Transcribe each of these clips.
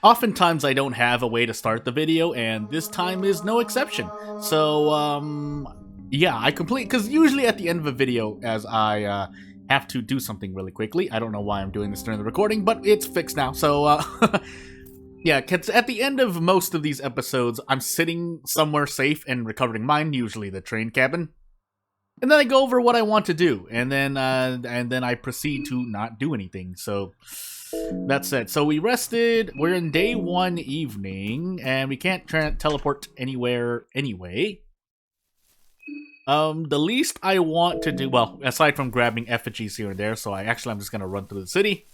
Oftentimes I don't have a way to start the video, and this time is no exception. So, yeah, I complete, because usually at the end of a video, as I, have to do something really quickly. I don't know why I'm doing this during the recording, but it's fixed now, so, yeah, 'cause at the end of most of these episodes, I'm sitting somewhere safe and recovering mine, usually the train cabin. And then I go over what I want to do, and then I proceed to not do anything. So that's it. So we rested. We're in day 1 evening, and we can't teleport anywhere anyway. The least I want to do, well, aside from grabbing effigies here and there, so I'm just gonna run through the city.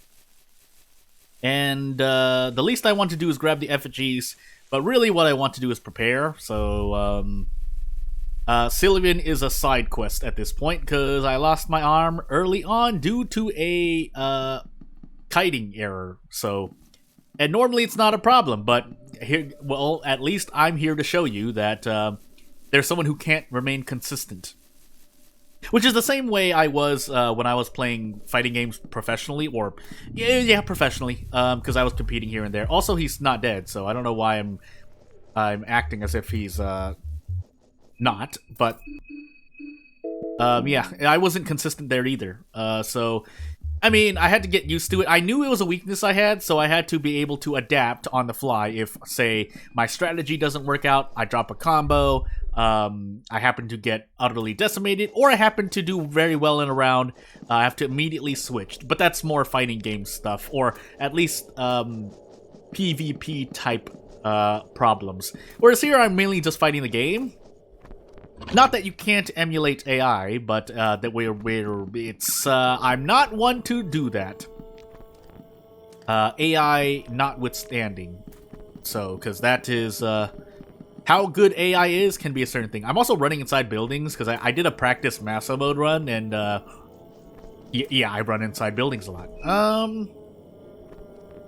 And the least I want to do is grab the effigies, but really what I want to do is prepare. So Sylvian is a side quest at this point, because I lost my arm early on due to a kiting error. So, and normally it's not a problem, but here, well, at least I'm here to show you that there's someone who can't remain consistent. Which is the same way I was when I was playing fighting games professionally, or yeah, professionally, because I was competing here and there. Also, he's not dead, so I don't know why I'm acting as if he's not, but yeah, I wasn't consistent there either. So, I mean, I had to get used to it. I knew it was a weakness I had, so I had to be able to adapt on the fly. If, say, my strategy doesn't work out, I drop a combo, I happen to get utterly decimated, or I happen to do very well in a round, I have to immediately switch. But that's more fighting game stuff, or at least PvP type problems. Whereas here, I'm mainly just fighting the game. Not that you can't emulate AI, but that I'm not one to do that. AI notwithstanding. So, because that is, how good AI is can be a certain thing. I'm also running inside buildings, because I did a practice Massa mode run, and, yeah, I run inside buildings a lot.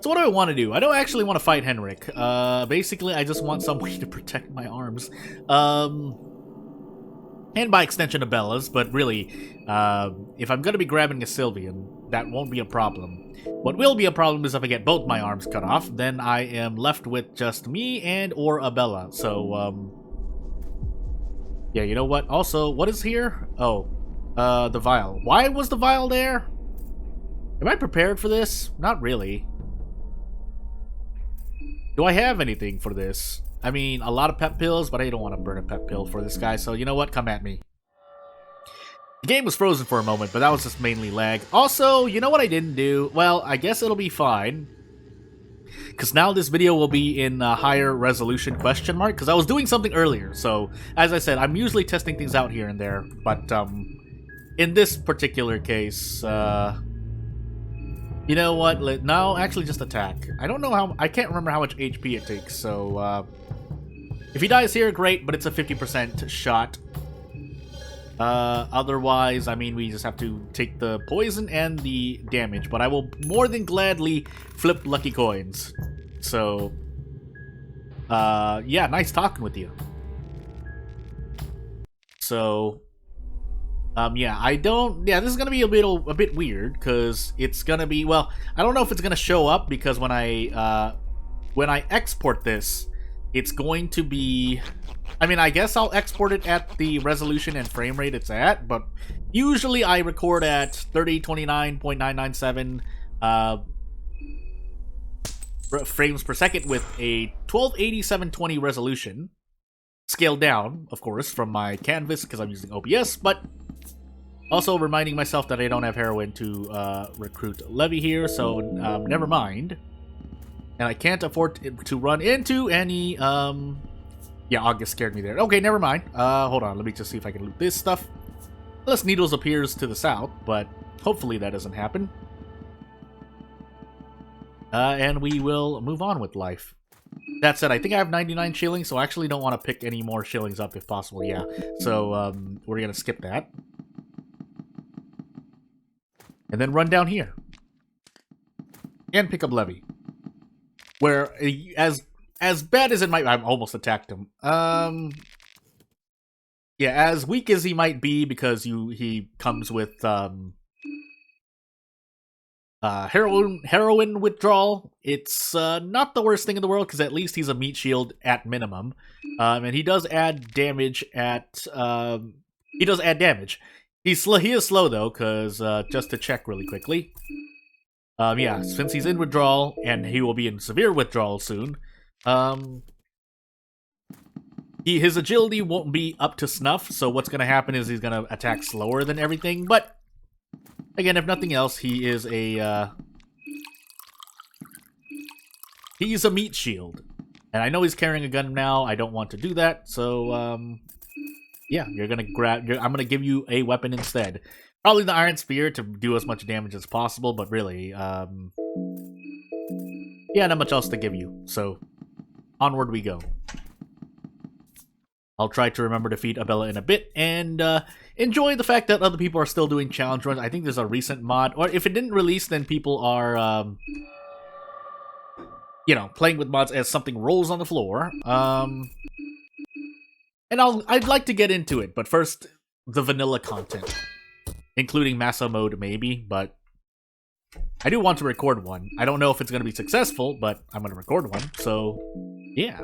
So what do I want to do? I don't actually want to fight Henrik. Basically, I just want some way to protect my arms. And by extension of Bella's, but really, if I'm going to be grabbing a Sylvian, that won't be a problem. What will be a problem is if I get both my arms cut off, then I am left with just me and or a Bella. So, yeah, you know what? Also, what is here? Oh, the vial. Why was the vial there? Am I prepared for this? Not really. Do I have anything for this? I mean, a lot of pep pills, but I don't want to burn a pep pill for this guy, so you know what? Come at me. The game was frozen for a moment, but that was just mainly lag. Also, you know what I didn't do? Well, I guess it'll be fine. Because now this video will be in higher resolution question mark, because I was doing something earlier. So, as I said, I'm usually testing things out here and there, but in this particular case, you know what? No, actually just attack. I don't know how, I can't remember how much HP it takes, so if he dies here, great, but it's a 50% shot. Otherwise, I mean, we just have to take the poison and the damage, but I will more than gladly flip lucky coins. So, yeah, nice talking with you. So, yeah, this is gonna be a bit weird, because it's gonna be, well, I don't know if it's gonna show up, because when I export this, it's going to be, I mean, I guess I'll export it at the resolution and frame rate it's at, but usually I record at 3029.997 frames per second with a 1280-720 resolution, scaled down, of course, from my canvas, because I'm using OBS, but also reminding myself that I don't have heroin to recruit Levi here, so never mind. And I can't afford to run into any, yeah, August scared me there. Okay, never mind. Hold on, let me just see if I can loot this stuff. Unless Needles appears to the south, but hopefully that doesn't happen. And we will move on with life. That said, I think I have 99 shillings, so I actually don't want to pick any more shillings up if possible, yeah. So, we're gonna skip that. And then run down here. And pick up Levi. Where, as bad as it might, I almost attacked him. Yeah, as weak as he might be, because he comes with heroin withdrawal. It's not the worst thing in the world because at least he's a meat shield at minimum, and he does add damage at. He does add damage. He is slow though, because just to check really quickly. Yeah, since he's in withdrawal and he will be in severe withdrawal soon, his agility won't be up to snuff. So what's gonna happen is he's gonna attack slower than everything. But again, if nothing else, he is a he's a meat shield, and I know he's carrying a gun now. I don't want to do that, so yeah, you're gonna I'm gonna give you a weapon instead. Probably the Iron Spear to do as much damage as possible, but really, yeah, not much else to give you. So, onward we go. I'll try to remember to feed Abella in a bit, and enjoy the fact that other people are still doing challenge runs. I think there's a recent mod, or if it didn't release, then people are, you know, playing with mods as something rolls on the floor. And I'd like to get into it, but first, the vanilla content. Including Massa mode, maybe, but I do want to record one. I don't know if it's going to be successful, but I'm going to record one, so yeah.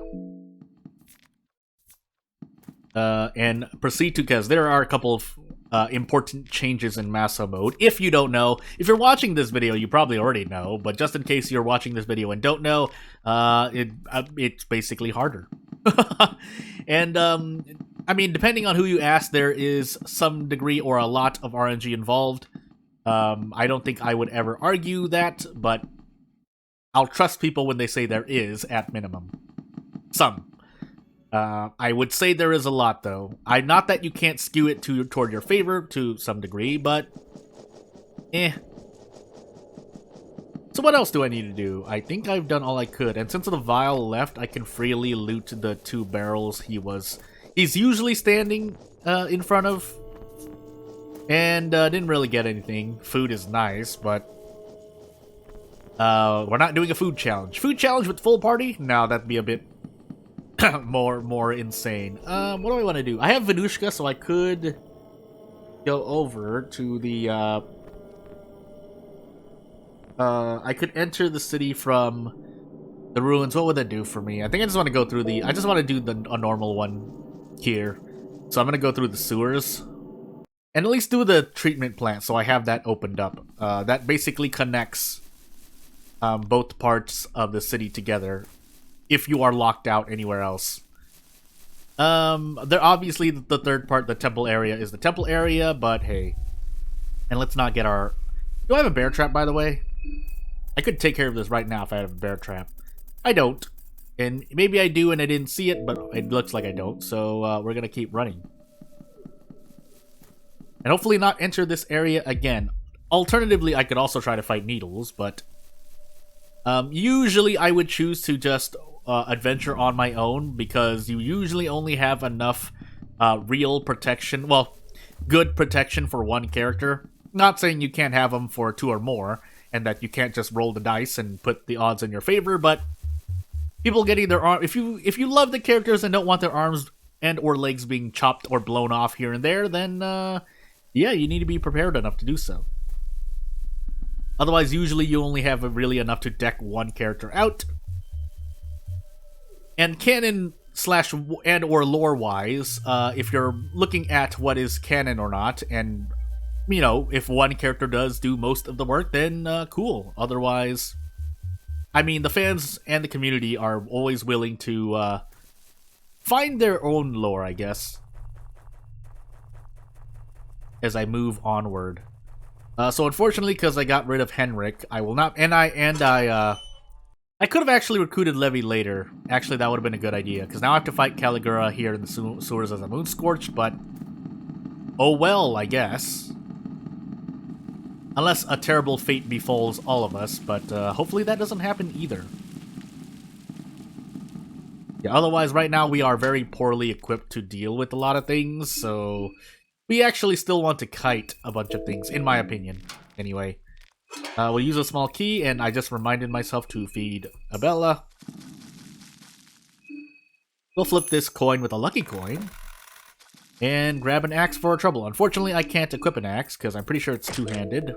And proceed to, because there are a couple of important changes in Massa mode. If you don't know, if you're watching this video, you probably already know, but just in case you're watching this video and don't know, it's basically harder. And, I mean, depending on who you ask, there is some degree or a lot of RNG involved. I don't think I would ever argue that, but I'll trust people when they say there is, at minimum. Some. I would say there is a lot, though. Not that you can't skew it toward your favor to some degree, but eh. So what else do I need to do? I think I've done all I could, and since the vial left, I can freely loot the 2 barrels he's usually standing in front of, and didn't really get anything. Food is nice, but we're not doing a food challenge. Food challenge with full party? No, that'd be a bit more insane. What do I want to do? I have Venushka, so I could go over to the I could enter the city from the ruins. What would that do for me? I think I just want to go through I just want to do a normal one here. So I'm going to go through the sewers. And at least do the treatment plant, so I have that opened up. That basically connects both parts of the city together, if you are locked out anywhere else. There obviously, the third part, the temple area, is the temple area, but hey. And let's not get our... Do I have a bear trap, by the way? I could take care of this right now if I had a bear trap. I don't. And maybe I do and I didn't see it, but it looks like I don't, so we're gonna keep running. And hopefully not enter this area again. Alternatively, I could also try to fight needles, but... usually I would choose to just adventure on my own, because you usually only have enough real protection, well, good protection for one character. Not saying you can't have them for 2 or more, and that you can't just roll the dice and put the odds in your favor, but people getting their arm, if you love the characters and don't want their arms and or legs being chopped or blown off here and there, then yeah, you need to be prepared enough to do so. Otherwise, usually you only have really enough to deck one character out. And canon slash and or lore wise, if you're looking at what is canon or not, and you know, if one character does do most of the work, then cool. Otherwise, I mean, the fans and the community are always willing to find their own lore, I guess, as I move onward. So unfortunately, because I got rid of Henrik, I will not, and I could have actually recruited Levi later. Actually, that would have been a good idea, because now I have to fight Caligura here in the sewers as a Moonscorched, but oh well, I guess. Unless a terrible fate befalls all of us, but hopefully that doesn't happen either. Yeah, otherwise, right now we are very poorly equipped to deal with a lot of things, so we actually still want to kite a bunch of things, in my opinion. Anyway, we'll use a small key, and I just reminded myself to feed Abella. We'll flip this coin with a lucky coin, and grab an axe for our trouble. Unfortunately, I can't equip an axe, because I'm pretty sure it's two-handed.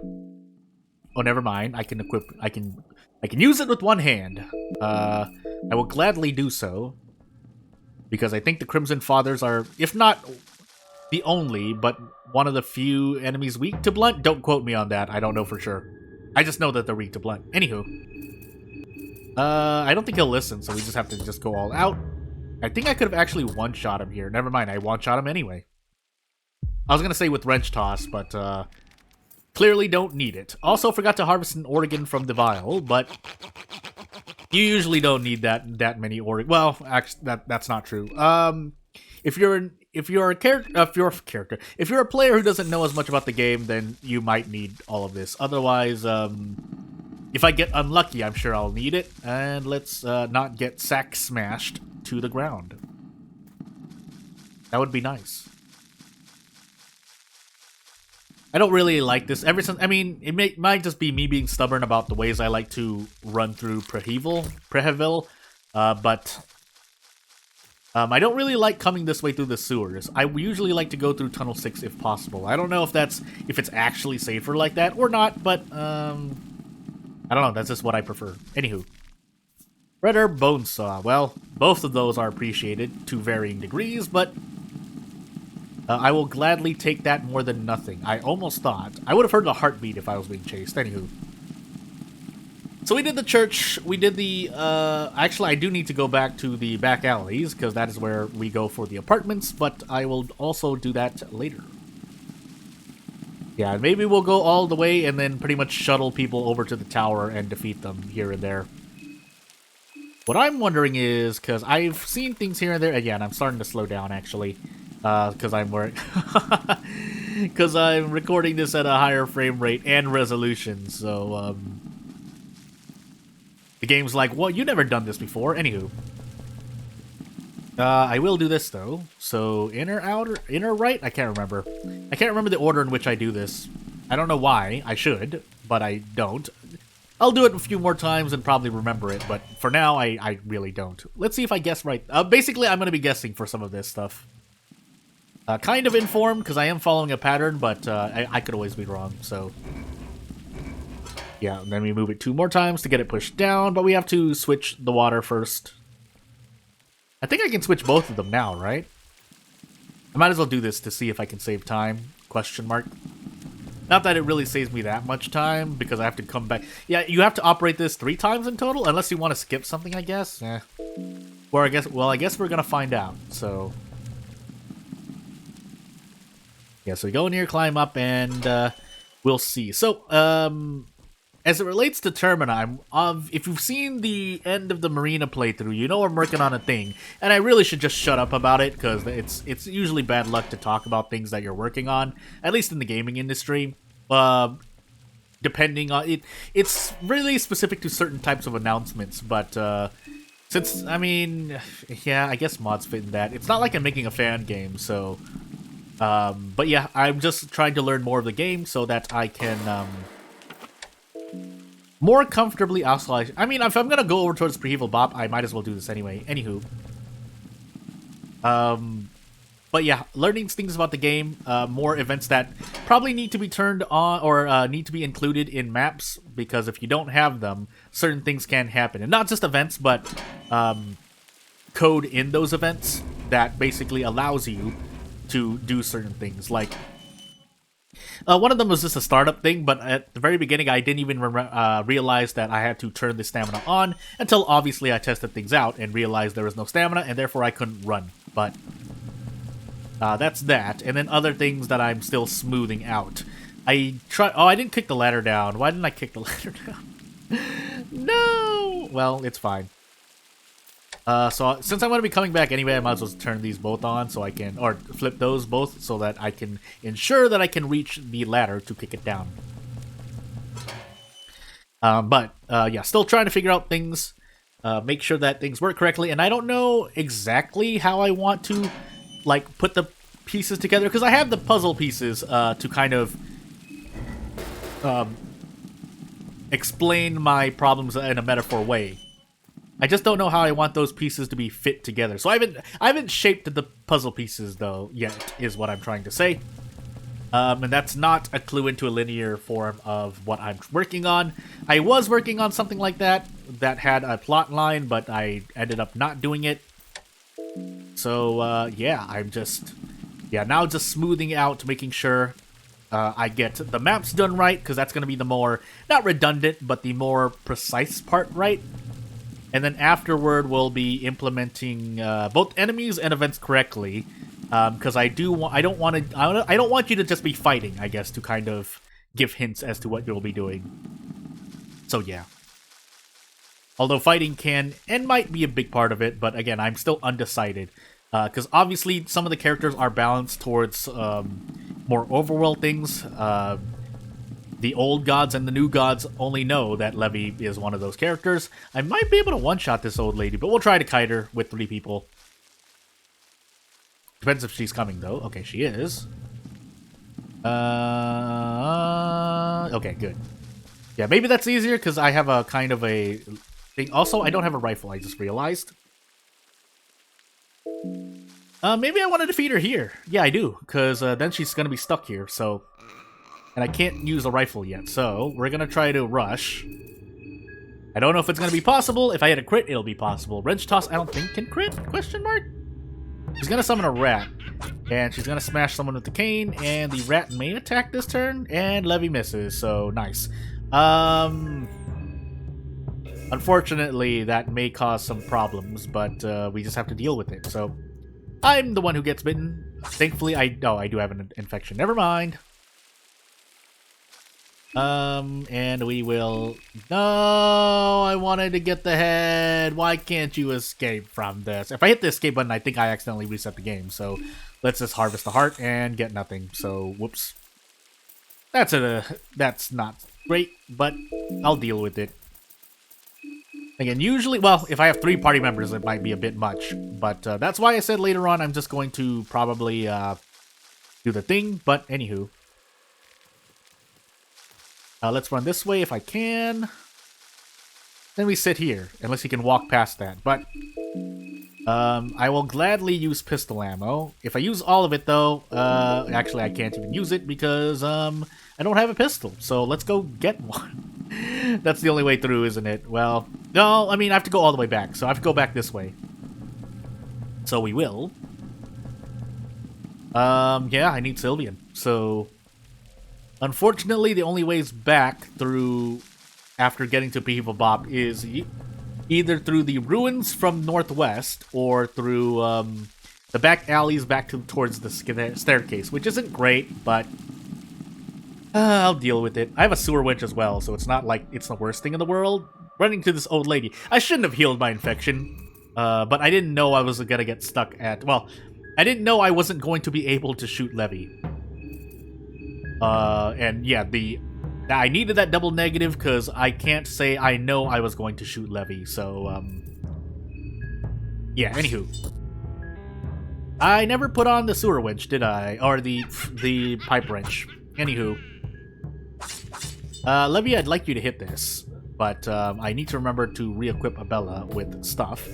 Oh, never mind. I can equip. I can use it with one hand. I will gladly do so because I think the Crimson Fathers are, if not the only, but one of the few enemies weak to blunt. Don't quote me on that. I don't know for sure. I just know that they're weak to blunt. Anywho, I don't think he'll listen, so we just have to just go all out. I think I could have actually one-shot him here. Never mind. I one-shot him anyway. I was gonna say with Wrench Toss, but clearly don't need it. Also forgot to harvest an organ from the vial, but you usually don't need that many organ. Well, actually, that's not true. If you're a player who doesn't know as much about the game, then you might need all of this. Otherwise, if I get unlucky, I'm sure I'll need it. And let's not get sack smashed to the ground. That would be nice. I don't really like this. I mean, it might just be me being stubborn about the ways I like to run through Prehevil, but I don't really like coming this way through the sewers. I usually like to go through Tunnel 6 if possible. I don't know if it's actually safer like that or not, but I don't know. That's just what I prefer. Anywho, Red Herb Bone Saw. Well, both of those are appreciated to varying degrees, but I will gladly take that more than nothing. I almost thought I would have heard the heartbeat if I was being chased. Anywho. So we did the church, we did the, actually I do need to go back to the back alleys, because that is where we go for the apartments, but I will also do that later. Yeah, maybe we'll go all the way and then pretty much shuttle people over to the tower and defeat them here and there. What I'm wondering is, because I've seen things here and there, again, I'm starting to slow down actually, because I'm recording this at a higher frame rate and resolution, so, the game's like, well, you never done this before. Anywho. I will do this, though. So, inner, outer, inner, right? I can't remember. I can't remember the order in which I do this. I don't know why. I should, but I don't. I'll do it a few more times and probably remember it, but for now, I really don't. Let's see if I guess right. Basically, I'm going to be guessing for some of this stuff. Kind of informed, because I am following a pattern, but I could always be wrong, so... Yeah, and then we move it 2 more times to get it pushed down, but we have to switch the water first. I think I can switch both of them now, right? I might as well do this to see if I can save time, question mark. Not that it really saves me that much time, because I have to come back. Yeah, you have to operate this 3 times in total, unless you want to skip something, I guess. Eh. Or I guess we're gonna find out, so... Yeah, so we go in here, climb up, and we'll see. So, as it relates to Termina, if you've seen the end of the Marina playthrough, you know I'm working on a thing, and I really should just shut up about it, because it's usually bad luck to talk about things that you're working on, at least in the gaming industry. Depending on... It's really specific to certain types of announcements, but since, I mean, yeah, I guess mods fit in that. It's not like I'm making a fan game, so... but yeah, I'm just trying to learn more of the game so that I can... more comfortably isolate. I mean, if I'm gonna go over towards Prehevil Bop, I might as well do this anyway. Anywho. But yeah, learning things about the game, more events that probably need to be turned on, or need to be included in maps, because if you don't have them, certain things can happen. And not just events, but code in those events that basically allows you to do certain things, like... one of them was just a startup thing, but at the very beginning, I didn't even realize that I had to turn the stamina on until obviously I tested things out and realized there was no stamina, and therefore I couldn't run. But that's that. And then other things that I'm still smoothing out. Oh, I didn't kick the ladder down. Why didn't I kick the ladder down? No! Well, it's fine. So since I'm going to be coming back anyway, I might as well turn these both on so I can, or flip those both so that I can ensure that I can reach the ladder to kick it down. Yeah, still trying to figure out things, make sure that things work correctly, and I don't know exactly how I want to, like, put the pieces together, because I have the puzzle pieces to kind of explain my problems in a metaphor way. I just don't know how I want those pieces to be fit together. So I haven't shaped the puzzle pieces though yet, is what I'm trying to say. And that's not a clue into a linear form of what I'm working on. I was working on something like that had a plot line, but I ended up not doing it. So, yeah, I'm just... Yeah, now just smoothing out, making sure I get the maps done right, because that's going to be the more, not redundant, but the more precise part right. And then afterward, we'll be implementing both enemies and events correctly. Because I don't want you to just be fighting, I guess, to kind of give hints as to what you'll be doing. So yeah. Although fighting can and might be a big part of it, but again, I'm still undecided. Because obviously some of the characters are balanced towards more overworld things. The old gods and the new gods only know that Levi is one of those characters. I might be able to one-shot this old lady, but we'll try to kite her with 3 people. Depends if she's coming, though. Okay, she is. Okay, good. Yeah, maybe that's easier, because I have a kind of a thing. Also, I don't have a rifle, I just realized. Maybe I want to defeat her here. Yeah, I do, because then she's going to be stuck here, so... And I can't use a rifle yet, so we're going to try to rush. I don't know if it's going to be possible. If I hit a crit, it'll be possible. Wrench Toss, I don't think can crit? Question mark? She's going to summon a rat, and she's going to smash someone with the cane, and the rat may attack this turn, and Levi misses, so nice. Unfortunately, that may cause some problems, but we just have to deal with it, so... I'm the one who gets bitten. Thankfully, I do have an infection. Never mind. And we will... No, I wanted to get the head. Why can't you escape from this? If I hit the escape button, I think I accidentally reset the game. So let's just harvest the heart and get nothing. So, whoops. That's not great, but I'll deal with it. Again, usually, well, if I have 3 party members, it might be a bit much. But that's why I said later on I'm just going to probably do the thing. But anywho. Let's run this way if I can. Then we sit here, unless he can walk past that. But I will gladly use pistol ammo. If I use all of it, though, actually I can't even use it because I don't have a pistol. So let's go get one. That's the only way through, isn't it? Well, no, I mean, I have to go all the way back. So I have to go back this way. So we will. Yeah, I need Sylvian. So... Unfortunately, the only ways back through, after getting to Prehevil Bop, is either through the ruins from northwest or through the back alleys back towards the staircase, which isn't great, but I'll deal with it. I have a sewer winch as well, so it's not like it's the worst thing in the world. Running to this old lady. I shouldn't have healed my infection, but I didn't know I was going to get stuck at... Well, I didn't know I wasn't going to be able to shoot Levi. And yeah, I needed that double negative because I can't say I know I was going to shoot Levi, so, yeah, anywho. I never put on the sewer winch, did I? Or the pipe wrench. Anywho. Levi, I'd like you to hit this, but, I need to remember to re-equip Abella with stuff.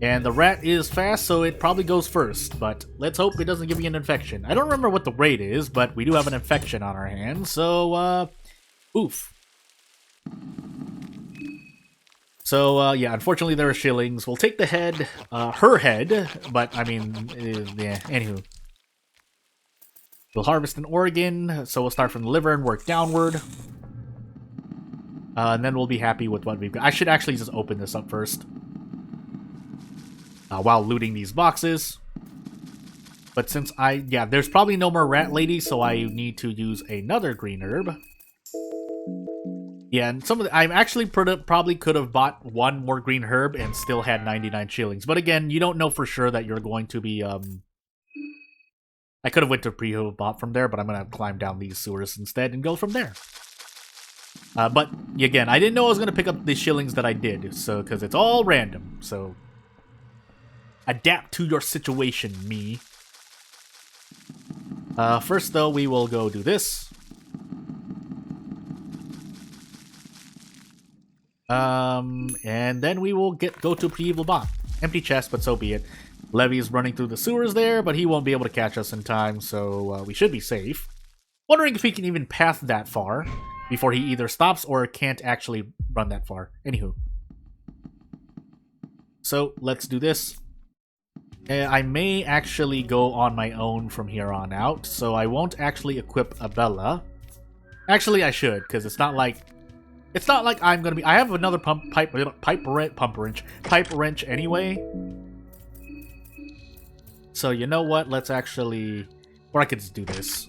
And the rat is fast, so it probably goes first, but let's hope it doesn't give me an infection. I don't remember what the rate is, but we do have an infection on our hands, so, oof. So, yeah, unfortunately there are shillings. We'll take the head, her head, but, I mean, yeah, anywho. We'll harvest an organ, so we'll start from the liver and work downward. And then we'll be happy with what we've got. I should actually just open this up first. While looting these boxes. But since there's probably no more rat lady, so I need to use another green herb. Yeah, and I actually probably could have bought 1 more green herb and still had 99 shillings. But again, you don't know for sure that you're going to be, I could have went to Prehevil Bop from there, but I'm going to climb down these sewers instead and go from there. But again, I didn't know I was going to pick up the shillings that I did, so because it's all random, so... Adapt to your situation, me. First, though, we will go do this. And then we will go to Prehevil Bop. Empty chest, but so be it. Levi's running through the sewers there, but he won't be able to catch us in time, so we should be safe. Wondering if he can even path that far before he either stops or can't actually run that far. Anywho. So, let's do this. I may actually go on my own from here on out, so I won't actually equip a Bella. Actually, I should, because it's not like I'm gonna be. I have another pipe wrench anyway. So you know what? Let's actually, or I could just do this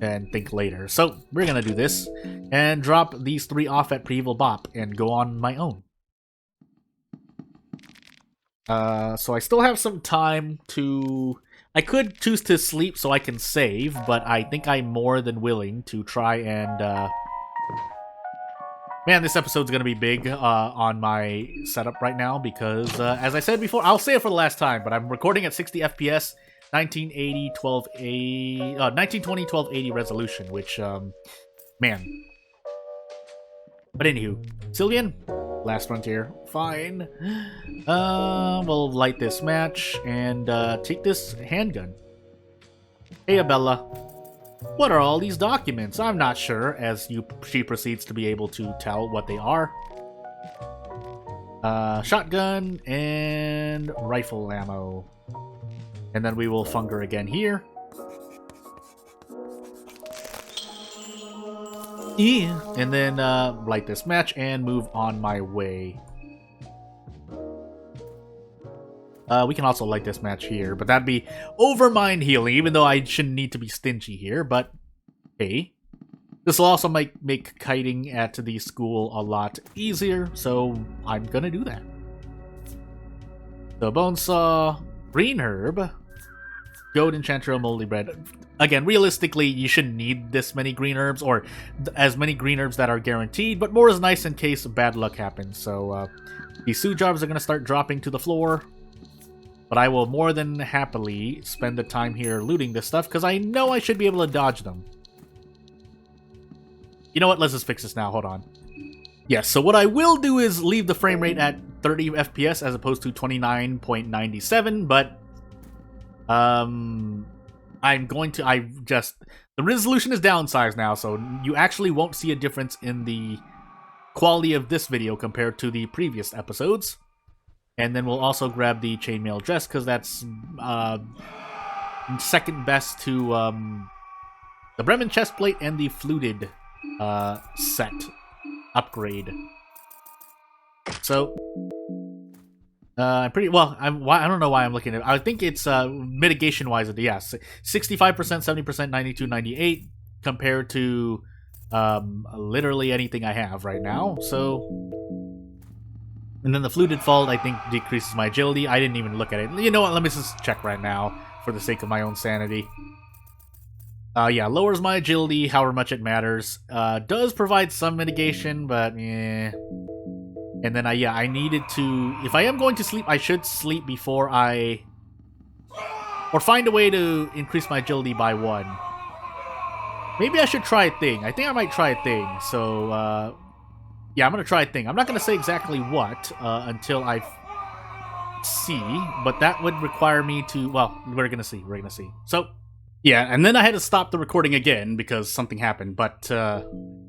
and think later. So we're gonna do this and drop these 3 off at Prehevil Bop and go on my own. So I still have some time to... I could choose to sleep so I can save, but I think I'm more than willing to try and, Man, this episode's gonna be big on my setup right now because, as I said before, I'll say it for the last time, but I'm recording at 60 FPS, 1920 1280 resolution, which, man. But anywho, Sylvian, Last Frontier, fine. We'll light this match and take this handgun. Hey, Abella. What are all these documents? I'm not sure, as she proceeds to be able to tell what they are. Shotgun and rifle ammo. And then we will funger again here. Yeah. And then light this match and move on my way. We can also light this match here, but that'd be over mind healing, even though I shouldn't need to be stingy here, but hey. This will also make kiting at the school a lot easier, so I'm gonna do that. So Bone Saw, Green Herb, Goat Enchanter, Moldy Bread. Again, realistically, you shouldn't need this many green herbs, or as many green herbs that are guaranteed, but more is nice in case bad luck happens. So these Sue jobs are gonna start dropping to the floor. But I will more than happily spend the time here looting this stuff, because I know I should be able to dodge them. You know what? Let's just fix this now. Hold on. Yes, so what I will do is leave the frame rate at 30 FPS as opposed to 29.97, but... I'm going to... The resolution is downsized now, so you actually won't see a difference in the quality of this video compared to the previous episodes. And then we'll also grab the chainmail dress, because that's second best to the Bremen chestplate and the fluted set upgrade. So, I'm pretty... Well, I don't know why I'm looking at it. I think it's mitigation-wise, yes. 65%, 70%, 92, 98, compared to literally anything I have right now. So... And then the fluted fault, I think, decreases my agility. I didn't even look at it. You know what? Let me just check right now for the sake of my own sanity. Yeah, lowers my agility, however much it matters. Does provide some mitigation, but eh. And then, yeah, I needed to... If I am going to sleep, I should sleep before I... Or find a way to increase my agility by 1. Maybe I should try a thing. I think I might try a thing. So, yeah, I'm going to try a thing. I'm not going to say exactly what until I see, but that would require me to... Well, we're going to see. We're going to see. So, yeah, and then I had to stop the recording again because something happened, but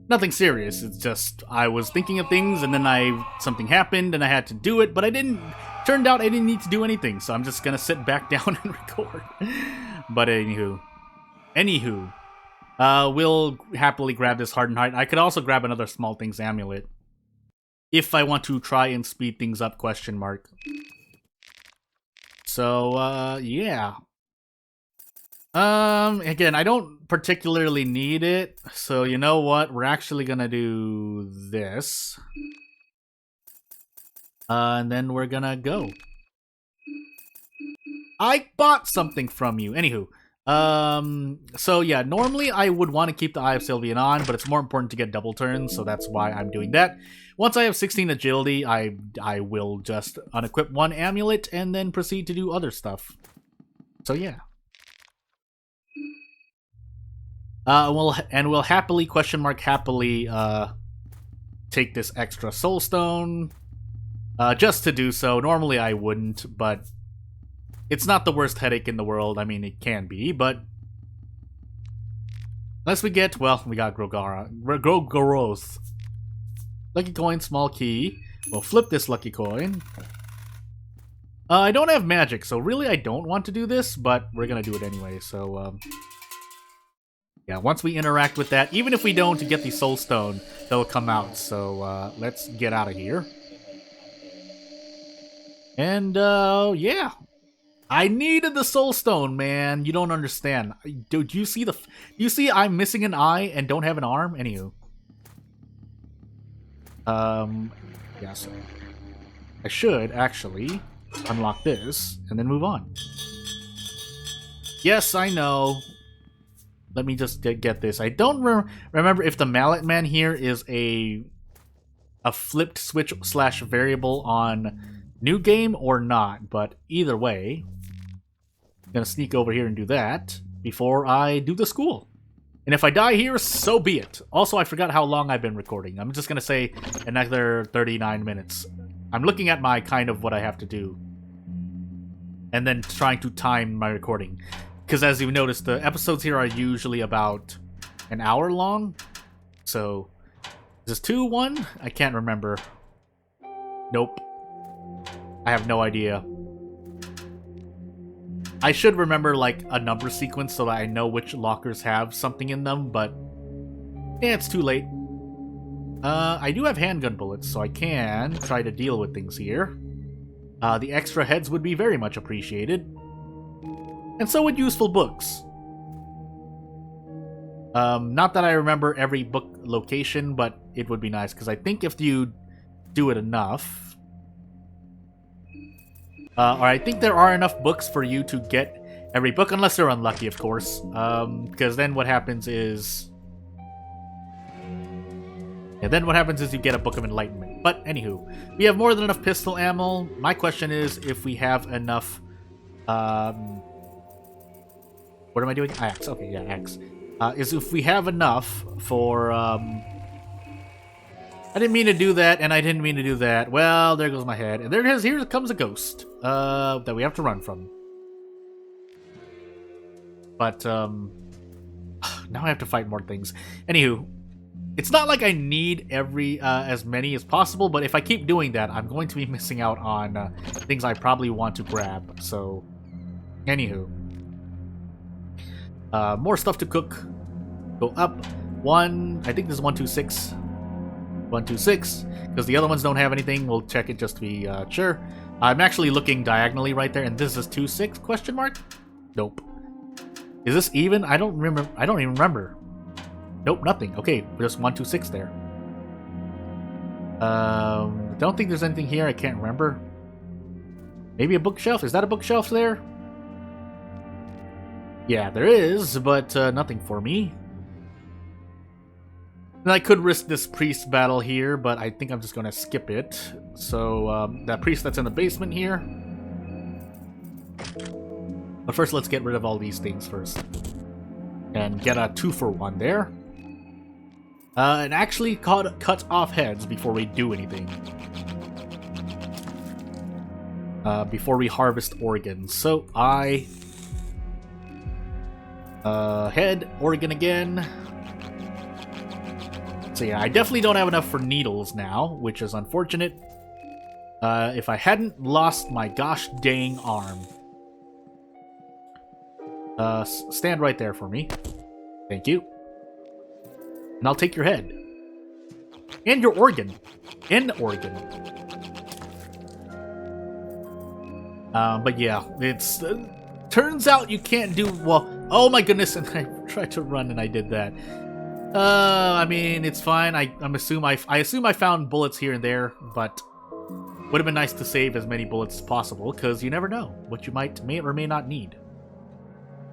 nothing serious. It's just I was thinking of things, and then something happened, and I had to do it, but I didn't... Turned out I didn't need to do anything, so I'm just going to sit back down and record. But anywho, we'll happily grab this Hardened Heart. I could also grab another Small Things Amulet if I want to try and speed things up, question mark. So, yeah. Again, I don't particularly need it, so you know what? We're actually gonna do this. And then we're gonna go. I bought something from you. Anywho. So yeah, normally I would want to keep the Eye of Sylvian on, but it's more important to get double turns, so that's why I'm doing that. Once I have 16 agility, I will just unequip one amulet and then proceed to do other stuff. So yeah. We'll happily, question mark, happily, take this extra soul stone, just to do so. Normally I wouldn't, but It's not the worst headache in the world. I mean, it can be, but unless we get, well, we got Grogoros. Lucky coin, small key. We'll flip this lucky coin. I don't have magic, so really I don't want to do this, but we're gonna do it anyway, so, yeah, once we interact with that, even if we don't get the soul stone, they'll come out, so, let's get out of here. And, yeah. I needed the soul stone, man. You don't understand. Do you see you see I'm missing an eye and don't have an arm? Anywho. Yeah, so I should actually unlock this and then move on. Yes, I know. Let me just get this. I don't remember if the mallet man here is a flipped switch / variable on new game or not, but either way, I'm gonna sneak over here and do that before I do the school. And if I die here, so be it. Also, I forgot how long I've been recording. I'm just gonna say another 39 minutes. I'm looking at my kind of what I have to do, and then trying to time my recording. Because as you've noticed, the episodes here are usually about an hour long. So, is this 2, 1? I can't remember. Nope. I have no idea. I should remember, like, a number sequence so that I know which lockers have something in them, but yeah, it's too late. I do have handgun bullets, so I can try to deal with things here. The extra heads would be very much appreciated. And so would useful books. Not that I remember every book location, but it would be nice, because I think if you do it enough... or I think there are enough books for you to get every book, unless they're unlucky, of course. Because then what happens is... Yeah, then what happens is you get a Book of Enlightenment. But, anywho, we have more than enough pistol ammo. My question is if we have enough... what am I doing? Axe. Okay, yeah, axe. Is if we have enough for... I didn't mean to do that, and I didn't mean to do that. Well, there goes my head. And here comes a ghost that we have to run from. But, now I have to fight more things. Anywho, it's not like I need as many as possible, but if I keep doing that, I'm going to be missing out on things I probably want to grab. So, anywho. More stuff to cook. Go up. I think this is 126. 126, because the other ones don't have anything. We'll check it just to be sure. I'm actually looking diagonally right there, and this is 26 question mark? Nope. Is this even? I don't remember. I don't even remember. Nope, nothing. Okay, just 126 there. Don't think there's anything here. I can't remember. Maybe a bookshelf? Is that a bookshelf there? Yeah, there is, but nothing for me. And I could risk this priest battle here, but I think I'm just going to skip it. So, that priest that's in the basement here. But first, let's get rid of all these things first. And get a 2-for-1 there. And actually cut off heads before we do anything. Before we harvest organs. So, head, organ again. So yeah, I definitely don't have enough for needles now, which is unfortunate. If I hadn't lost my gosh dang arm. Stand right there for me. Thank you. And I'll take your head. And your organ. An organ. But yeah, it's... turns out you can't do... Well, oh my goodness, and I tried to run and I did that. I mean, it's fine. I assume I found bullets here and there, but would have been nice to save as many bullets as possible, because you never know what you may or may not need.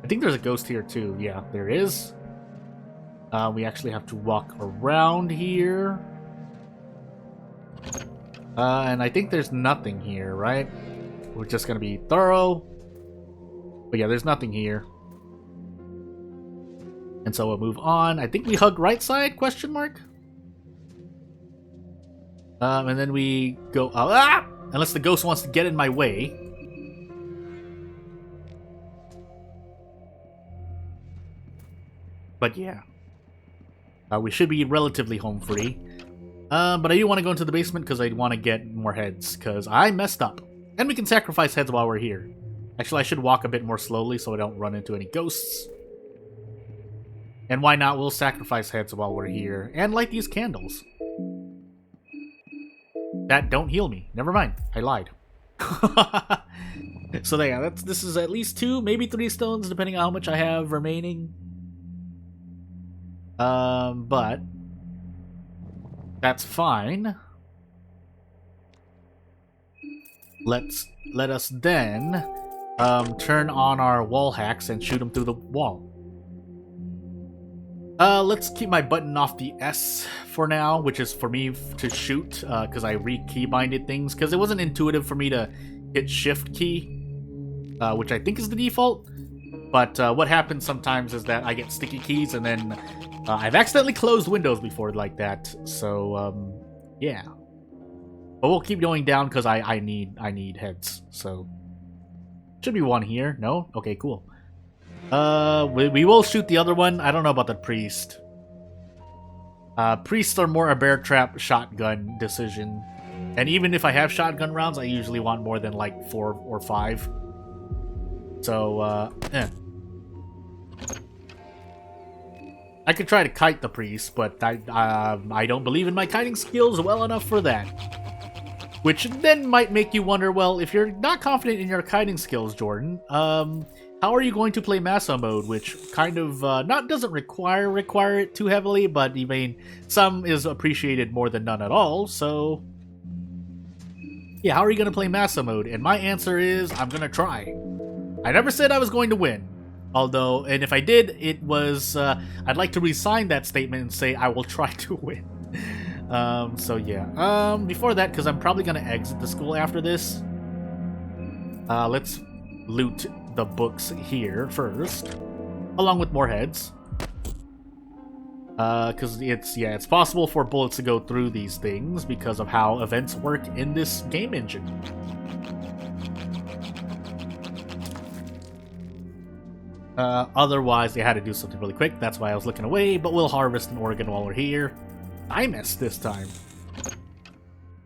I think there's a ghost here too. Yeah, there is. We actually have to walk around here. And I think there's nothing here, right? We're just gonna be thorough. But yeah, there's nothing here. And so we'll move on. I think we hug right side, question mark? And then we go... unless the ghost wants to get in my way. But yeah. We should be relatively home free. But I do want to go into the basement because I want to get more heads, because I messed up. And we can sacrifice heads while we're here. Actually, I should walk a bit more slowly so I don't run into any ghosts. And why not? We'll sacrifice heads while we're here. And light these candles. That don't heal me. Never mind. I lied. So yeah, this is at least 2, maybe 3 stones, depending on how much I have remaining. But that's fine. Let us then turn on our wall hacks and shoot them through the wall. Let's keep my button off the S for now, which is for me to shoot, because I re-keybinded things, because it wasn't intuitive for me to hit Shift key, which I think is the default. But what happens sometimes is that I get sticky keys, and then I've accidentally closed windows before like that. So yeah. But we'll keep going down because I need heads. So should be one here. No? Okay, cool. We will shoot the other one. I don't know about the priest. Priests are more a bear trap shotgun decision. And even if I have shotgun rounds, I usually want more than like 4 or 5. So, I could try to kite the priest, but I don't believe in my kiting skills well enough for that. Which then might make you wonder, well, if you're not confident in your kiting skills, Jordan, how are you going to play Massa mode, which kind of doesn't require it too heavily, but I mean, some is appreciated more than none at all, so yeah, how are you going to play Massa mode? And my answer is, I'm going to try. I never said I was going to win. Although, and if I did, it was, I'd like to resign that statement and say I will try to win. So yeah. Before that, because I'm probably going to exit the school after this, let's loot the books here first, along with more heads. Because it's possible for bullets to go through these things because of how events work in this game engine. Otherwise, they had to do something really quick. That's why I was looking away, but we'll harvest an organ while we're here. I missed this time.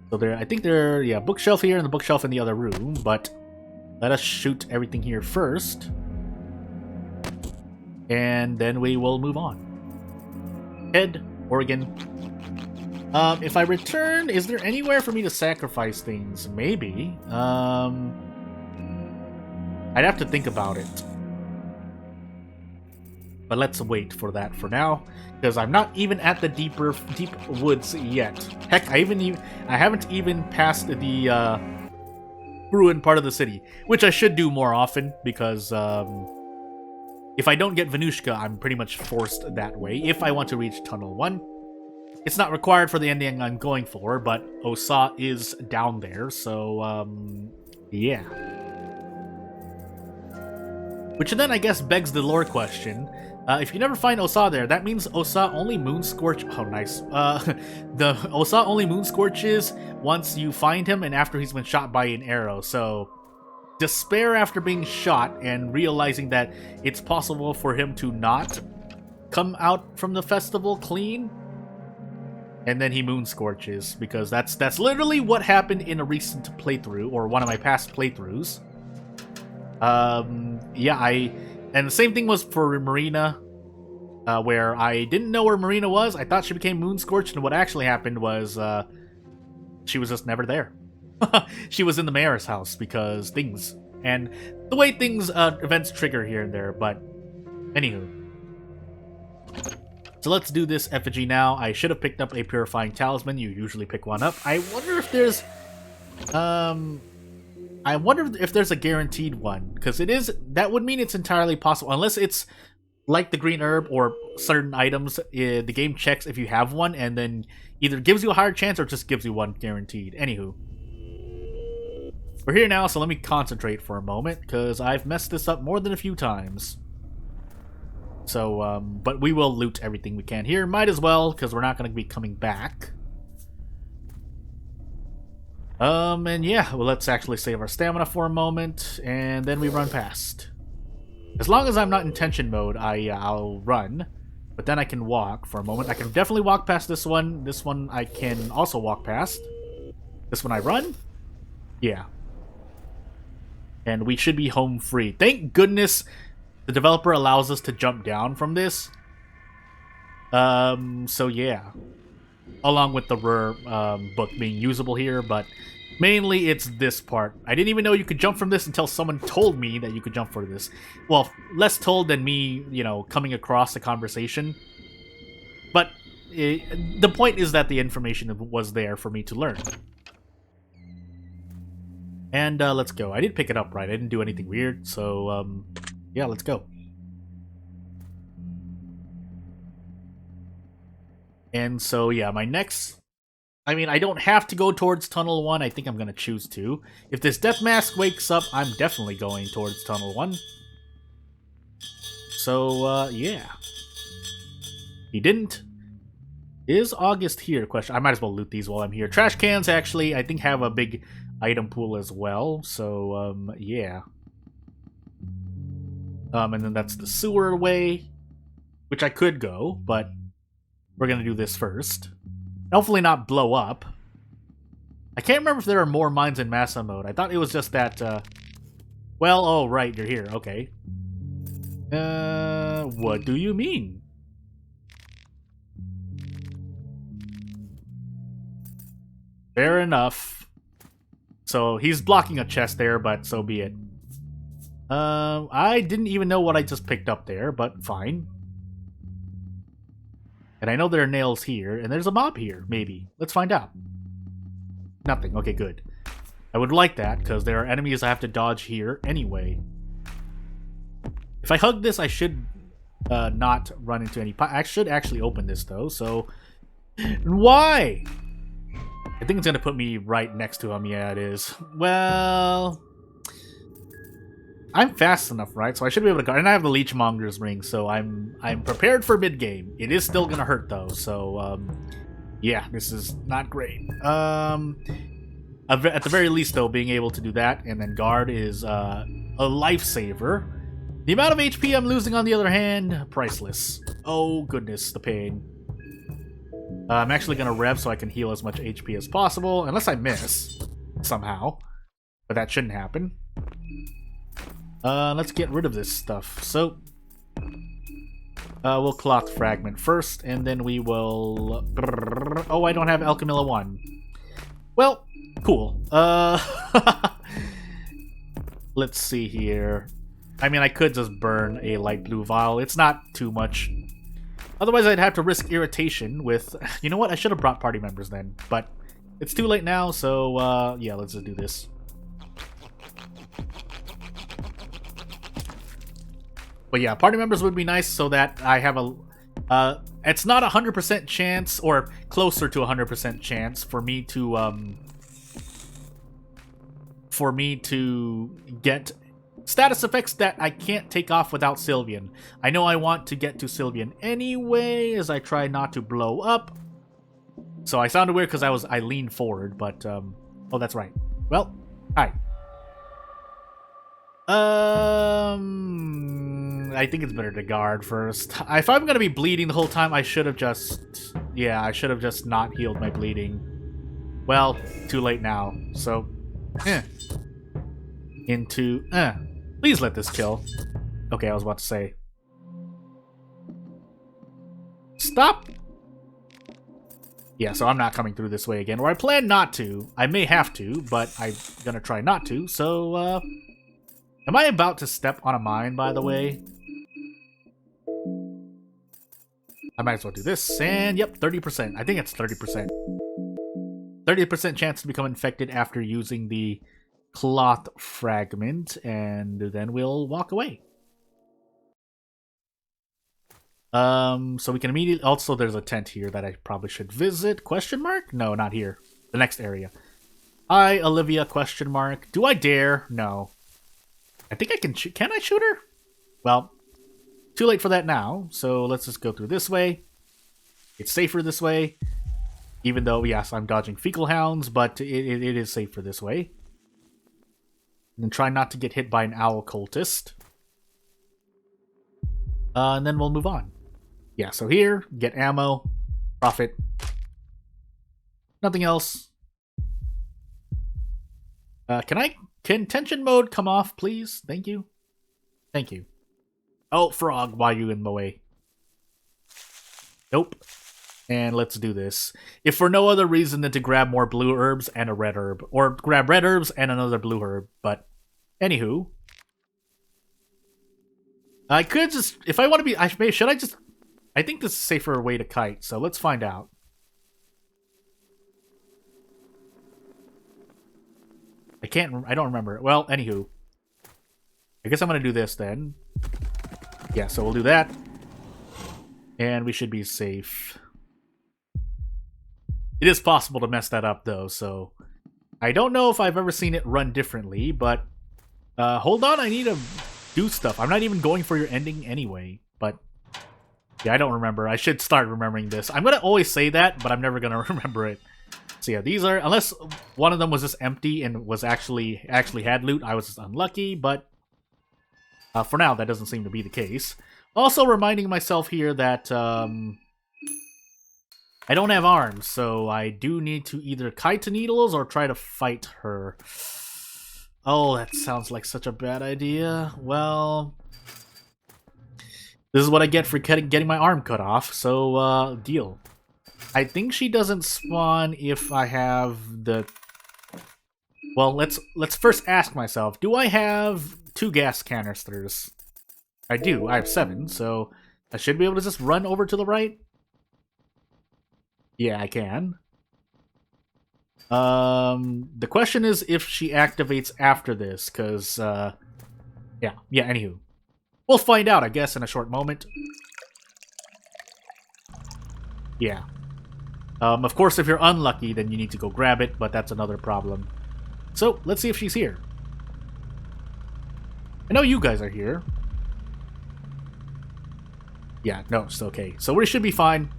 So I think bookshelf here and the bookshelf in the other room, but let us shoot everything here first. And then we will move on. Head, organ. If I return, is there anywhere for me to sacrifice things? Maybe. I'd have to think about it. But let's wait for that for now, because I'm not even at the deep woods yet. Heck, I haven't even passed the ruined part of the city, which I should do more often, because if I don't get Venushka, I'm pretty much forced that way if I want to reach Tunnel 1. It's not required for the ending I'm going for, but Osa is down there, so yeah. Which then I guess begs the lore question. If you never find Osa there, that means Osa only moonscorch. Oh, nice. The Osa only moonscorches once you find him and after he's been shot by an arrow. So, despair after being shot and realizing that it's possible for him to not come out from the festival clean, and then he moonscorches, because that's literally what happened in a recent playthrough, or one of my past playthroughs. Yeah, and the same thing was for Marina, where I didn't know where Marina was. I thought she became moonscorched, and what actually happened was, she was just never there. She was in the mayor's house, because things, and the way things, events trigger here and there, but, anywho. So let's do this effigy now. I should have picked up a purifying talisman. You usually pick one up. I wonder if there's, a guaranteed one, because that would mean it's entirely possible, unless it's like the green herb or certain items, the game checks if you have one, and then either gives you a higher chance or just gives you one guaranteed. Anywho. We're here now, so let me concentrate for a moment, because I've messed this up more than a few times. So, but we will loot everything we can here. Might as well, because we're not going to be coming back. And yeah, well, let's actually save our stamina for a moment, and then we run past. As long as I'm not in tension mode, I'll run. But then I can walk for a moment. I can definitely walk past this one. This one I can also walk past. This one I run? Yeah. And we should be home free. Thank goodness the developer allows us to jump down from this. So yeah. Along with the rare book being usable here, but mainly it's this part. I didn't even know you could jump from this until someone told me that you could jump for this. Well, less told than me, you know, coming across the conversation. But the point is that the information was there for me to learn. And let's go. I did pick it up right. I didn't do anything weird, so yeah, let's go. And so yeah, my next... I mean, I don't have to go towards Tunnel 1. I think I'm going to choose to. If this Death Mask wakes up, I'm definitely going towards Tunnel 1. So, yeah. He didn't. Is August here? Question. I might as well loot these while I'm here. Trash cans, actually, I think have a big item pool as well. So, yeah. And then that's the sewer way, which I could go, but we're going to do this first. Hopefully not blow up. I can't remember if there are more mines in Massa mode. I thought it was just that, well, oh, right, you're here. Okay. What do you mean? Fair enough. So, he's blocking a chest there, but so be it. I didn't even know what I just picked up there, but fine. And I know there are nails here, and there's a mob here, maybe. Let's find out. Nothing. Okay, good. I would like that, because there are enemies I have to dodge here anyway. If I hug this, I should not run into any... I should actually open this, though, so... Why? I think it's going to put me right next to him. Yeah, it is. Well... I'm fast enough, right? So I should be able to go. And I have the Leechmonger's ring, so I'm prepared for mid-game. It is still gonna hurt, though, so, yeah, this is not great. At the very least, though, being able to do that, and then guard is, a lifesaver. The amount of HP I'm losing, on the other hand, priceless. Oh, goodness, the pain. I'm actually gonna rev so I can heal as much HP as possible, unless I miss, somehow. But that shouldn't happen. Let's get rid of this stuff. So, we'll cloth fragment first, and then we will... Oh, I don't have Alchemilla 1. Well, cool. Let's see here. I mean, I could just burn a light blue vial. It's not too much. Otherwise, I'd have to risk irritation with... You know what? I should have brought party members then. But it's too late now, so, yeah, let's just do this. But yeah, party members would be nice so that I have a... it's not 100% chance, or closer to 100% chance, for me to get status effects that I can't take off without Sylvian. I know I want to get to Sylvian anyway, as I try not to blow up. So I sounded weird because I leaned forward, but... oh, that's right. Well, hi. I think it's better to guard first. If I'm gonna be bleeding the whole time, I should have just... Yeah, I should have just not healed my bleeding. Well, too late now. So, into... Please let this kill. Okay, I was about to say. Stop! Yeah, so I'm not coming through this way again. Or I plan not to. I may have to, but I'm gonna try not to, so, Am I about to step on a mine, by the way? I might as well do this, and yep, 30%. I think it's 30%. 30% chance to become infected after using the cloth fragment, and then we'll walk away. So we can immediately... Also, there's a tent here that I probably should visit. Question mark? No, not here. The next area. Hi, Olivia, question mark. Do I dare? No. I think I can shoot. Can I shoot her? Well, too late for that now. So let's just go through this way. It's safer this way. Even though, yes, I'm dodging fecal hounds, but it is safer this way. And then try not to get hit by an owl cultist. And then we'll move on. Yeah, so here, get ammo, profit. Nothing else. Can tension mode come off, please? Thank you. Thank you. Oh, frog, why are you in the way? Nope. And let's do this. If for no other reason than to grab more blue herbs and a red herb. Or grab red herbs and another blue herb. But, anywho. I could just... If I want to be... Should I just... I think this is a safer way to kite, so let's find out. I don't remember. Well, anywho. I guess I'm going to do this then. Yeah, so we'll do that. And we should be safe. It is possible to mess that up, though, so... I don't know if I've ever seen it run differently, but... hold on, I need to do stuff. I'm not even going for your ending anyway, but... Yeah, I don't remember. I should start remembering this. I'm going to always say that, but I'm never going to remember it. So yeah, these are... Unless one of them was just empty and was actually had loot, I was just unlucky, but... for now, that doesn't seem to be the case. Also reminding myself here that... I don't have arms, so I do need to either kite to Needles or try to fight her. Oh, that sounds like such a bad idea. Well... This is what I get for getting my arm cut off, so, deal. I think she doesn't spawn if I have the... Well, let's first ask myself, do I have 2 gas canisters? I do, I have 7, so I should be able to just run over to the right? Yeah, I can. The question is if she activates after this, because, yeah, anywho. We'll find out, I guess, in a short moment. Yeah. Of course, if you're unlucky, then you need to go grab it, but that's another problem. So, let's see if she's here. I know you guys are here. Yeah, no, it's okay. So we should be fine.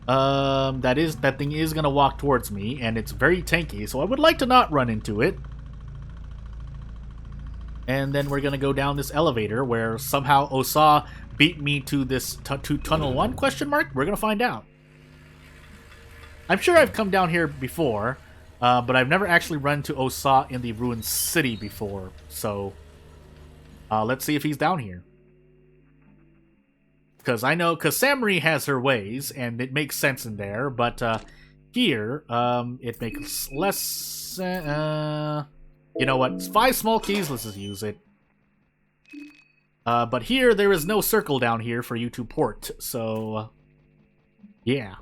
That thing is gonna walk towards me, and it's very tanky, so I would like to not run into it. And then we're gonna go down this elevator where somehow Osa beat me to this to Tunnel 1, question mark? We're gonna find out. I'm sure I've come down here before, but I've never actually run to Osa in the Ruined City before, so let's see if he's down here. Because Samri has her ways, and it makes sense in there, but here, it makes less... you know what? 5 small keys, let's just use it. But here, there is no circle down here for you to port, so... yeah.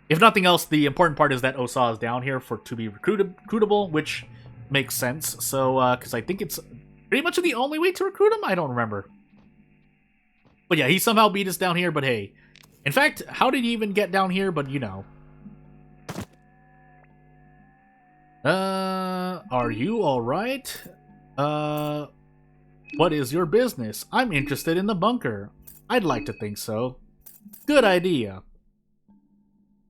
If nothing else, the important part is that Osa is down here to be recruitable, which makes sense. So, because I think it's pretty much the only way to recruit him? I don't remember. But yeah, he somehow beat us down here, but hey. In fact, how did he even get down here? But you know. Are you alright? What is your business? I'm interested in the bunker. I'd like to think so. Good idea.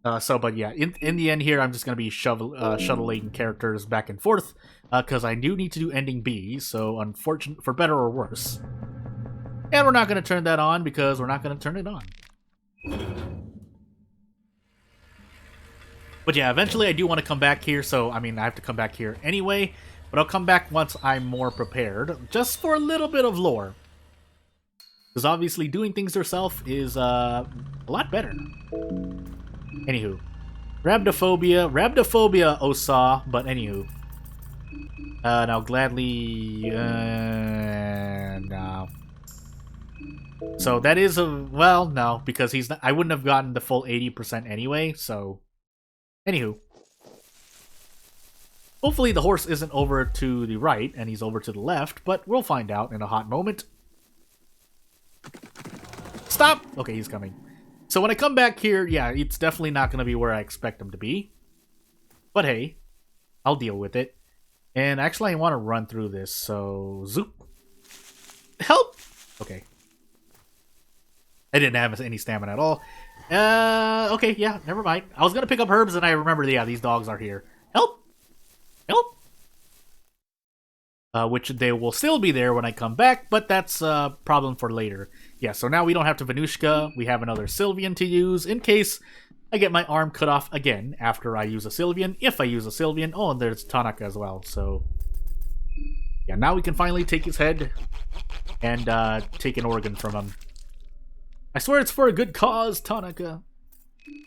But yeah, in the end here, I'm just going to be shuttling characters back and forth, because I do need to do ending B, so unfortunate, for better or worse. And we're not going to turn that on, because we're not going to turn it on. But yeah, eventually I do want to come back here, so, I mean, I have to come back here anyway, but I'll come back once I'm more prepared, just for a little bit of lore. Because obviously doing things yourself is, a lot better. Anywho. Rhabdophobia, Osa, but anywho. Now gladly, no. So that is well, no, because I wouldn't have gotten the full 80% anyway, so. Anywho. Hopefully the horse isn't over to the right, and he's over to the left, but we'll find out in a hot moment. Stop! Okay, he's coming. So when I come back here, yeah, it's definitely not going to be where I expect him to be. But hey, I'll deal with it. And actually, I want to run through this, so... zoop. Help! Okay. I didn't have any stamina at all. Okay, yeah, never mind. I was going to pick up herbs, and I remembered, yeah, these dogs are here. Help! Help! which they will still be there when I come back, but that's a problem for later. Yeah, so now we don't have to Venushka. We have another Sylvian to use in case I get my arm cut off again after I use a Sylvian, if I use a Sylvian. Oh, and there's Tanaka as well, so... Yeah, now we can finally take his head and take an organ from him. I swear it's for a good cause, Tanaka.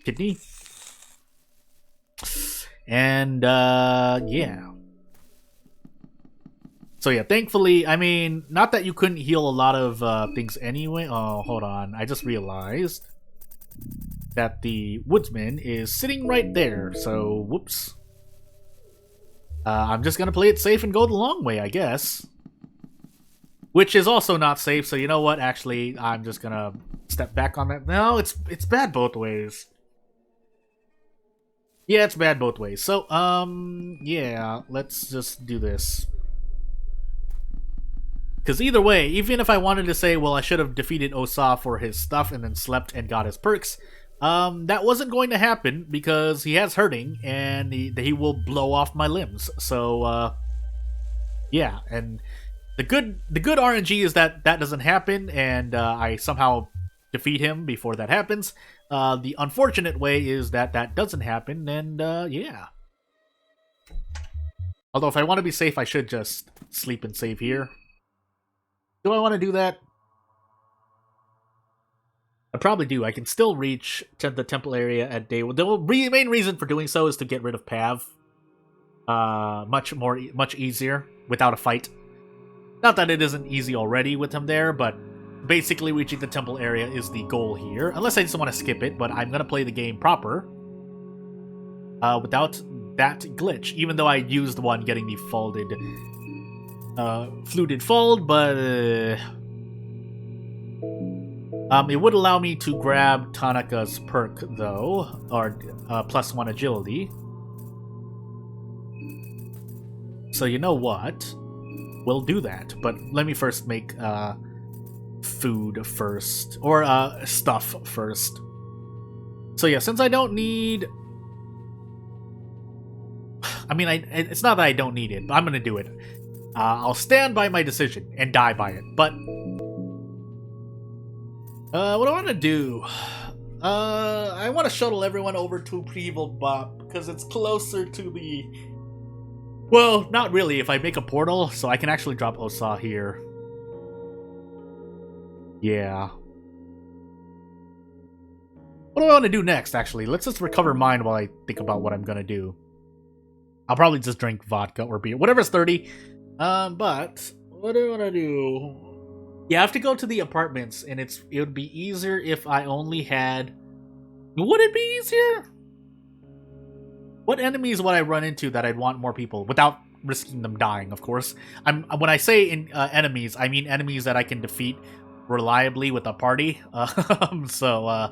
Kidney. And, yeah. So yeah, thankfully, I mean, not that you couldn't heal a lot of things anyway. Oh, hold on. I just realized that the woodsman is sitting right there, so whoops. I'm just gonna play it safe and go the long way, I guess. Which is also not safe, so you know what? Actually, I'm just gonna step back on that. No, it's bad both ways. Yeah, it's bad both ways. So, yeah, let's just do this. Because either way, even if I wanted to say, well, I should have defeated Osa for his stuff and then slept and got his perks, that wasn't going to happen because he has hurting and he will blow off my limbs. So, yeah, and the good RNG is that doesn't happen and I somehow defeat him before that happens. The unfortunate way is that doesn't happen and, yeah. Although if I want to be safe, I should just sleep and save here. Do I want to do that? I probably do. I can still reach the temple area at day 1. The main reason for doing so is to get rid of Pav. Much easier without a fight. Not that it isn't easy already with him there, but basically reaching the temple area is the goal here. Unless I just want to skip it, but I'm going to play the game proper. Without that glitch. Even though I used one getting the fluted fold, but... it would allow me to grab Tanaka's perk, though, or +1 agility. So you know what? We'll do that, but let me first make food first, or stuff first. So yeah, since I don't need... I mean, it's not that I don't need it, but I'm gonna do it. I'll stand by my decision and die by it, but... what do I want to do? I want to shuttle everyone over to Prehevil Bop, because it's closer to the... Well, not really, if I make a portal, so I can actually drop Osa here. Yeah. What do I want to do next, actually? Let's just recover mine while I think about what I'm gonna do. I'll probably just drink vodka or beer, whatever's 30. But, what do I want to do? Yeah, I have to go to the apartments, and it would be easier if I only had... Would it be easier? What enemies would I run into that I'd want more people, without risking them dying, of course? When I say enemies, I mean enemies that I can defeat reliably with a party. Yeah,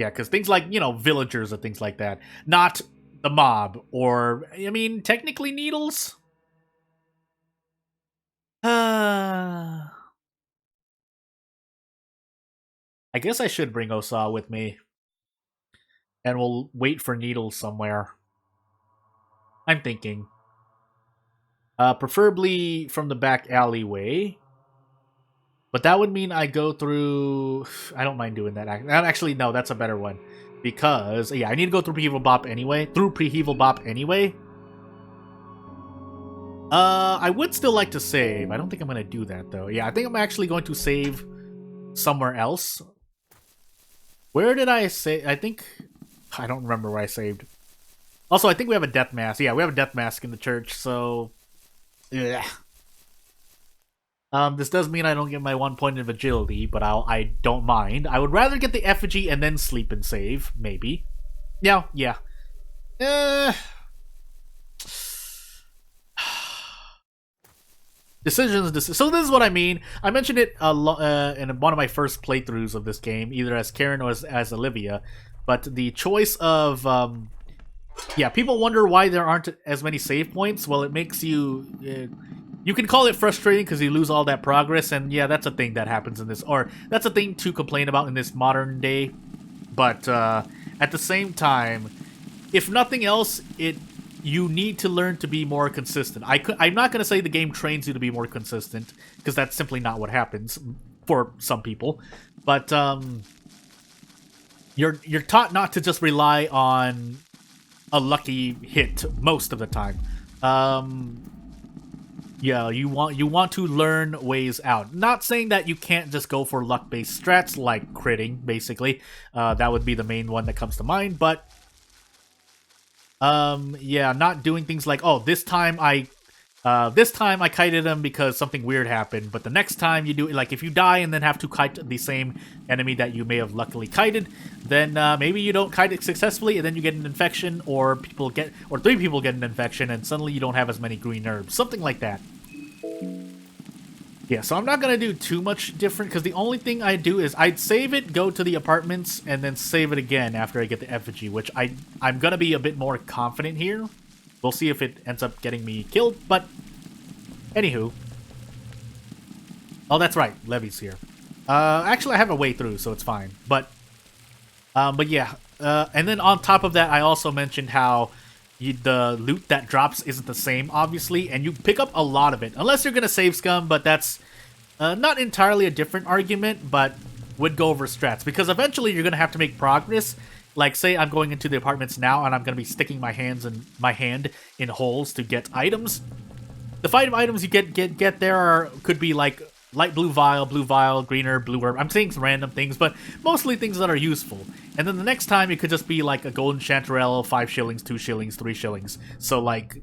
because things like, you know, villagers or things like that. Not the mob, or, I mean, technically needles? I guess I should bring Osa with me. And we'll wait for needles somewhere. I'm thinking. Preferably from the back alleyway. But that would mean I go through... I don't mind doing that. Actually, no, that's a better one. Because, yeah, I need to go through Prehevil Bop anyway. I would still like to save. I don't think I'm going to do that, though. Yeah, I think I'm actually going to save somewhere else. Where did I save? I think... I don't remember where I saved. Also, I think we have a death mask. Yeah, we have a death mask in the church, so... Yeah. This does mean I don't get my 1 point of agility, but I don't mind. I would rather get the effigy and then sleep and save, maybe. Yeah. Decisions. So this is what I mean. I mentioned it in one of my first playthroughs of this game, either as Karen or as Olivia. But the choice of... yeah, people wonder why there aren't as many save points. Well, it makes you... you can call it frustrating because you lose all that progress, and yeah, that's a thing that happens in this... Or, that's a thing to complain about in this modern day. But, at the same time, if nothing else, it you need to learn to be more consistent. I'm not going to say the game trains you to be more consistent, because that's simply not what happens for some people. But you're taught not to just rely on a lucky hit most of the time. Yeah, you want to learn ways out. Not saying that you can't just go for luck-based strats like critting, basically. That would be the main one that comes to mind, but yeah, not doing things like, oh, this time I kited him because something weird happened, but the next time you do, like, if you die and then have to kite the same enemy that you may have luckily kited, then maybe you don't kite it successfully, and then you get an infection, or 3 people get an infection, and suddenly you don't have as many green herbs, something like that. Yeah, so I'm not gonna do too much different, because the only thing I do is I'd save it, go to the apartments, and then save it again after I get the effigy, which I'm gonna be a bit more confident here. We'll see if it ends up getting me killed, but anywho. Oh, that's right, Levi's here. Actually, I have a way through, so it's fine. But yeah. And then on top of that, I also mentioned how the loot that drops isn't the same, obviously, and you pick up a lot of it. Unless you're gonna save scum, but that's not entirely a different argument, but would go over strats. Because eventually you're gonna have to make progress. Like, say I'm going into the apartments now, and I'm gonna be sticking my hand in holes to get items. The 5 items you get there could be like light blue vial, green herb, blue herb. I'm saying some random things, but mostly things that are useful. And then the next time it could just be like a golden chanterelle, 5 shillings, 2 shillings, 3 shillings. So like,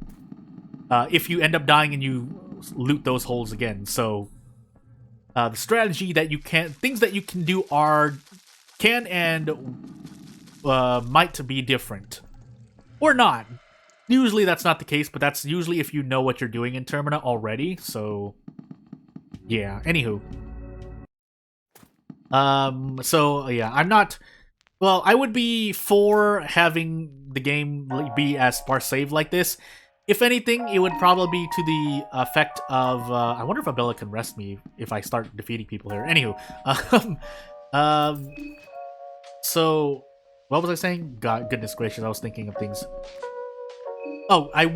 if you end up dying and you loot those holes again. So the strategy that things that you can do can and might be different. Or not. Usually that's not the case, but that's usually if you know what you're doing in Termina already, so yeah, anywho. So yeah, I'm not... Well, I would be for having the game be as sparse like this. If anything, it would probably be to the effect of... I wonder if Abella can rest me if I start defeating people here. Anywho. So... What was I saying? God, goodness gracious, I was thinking of things. Oh, I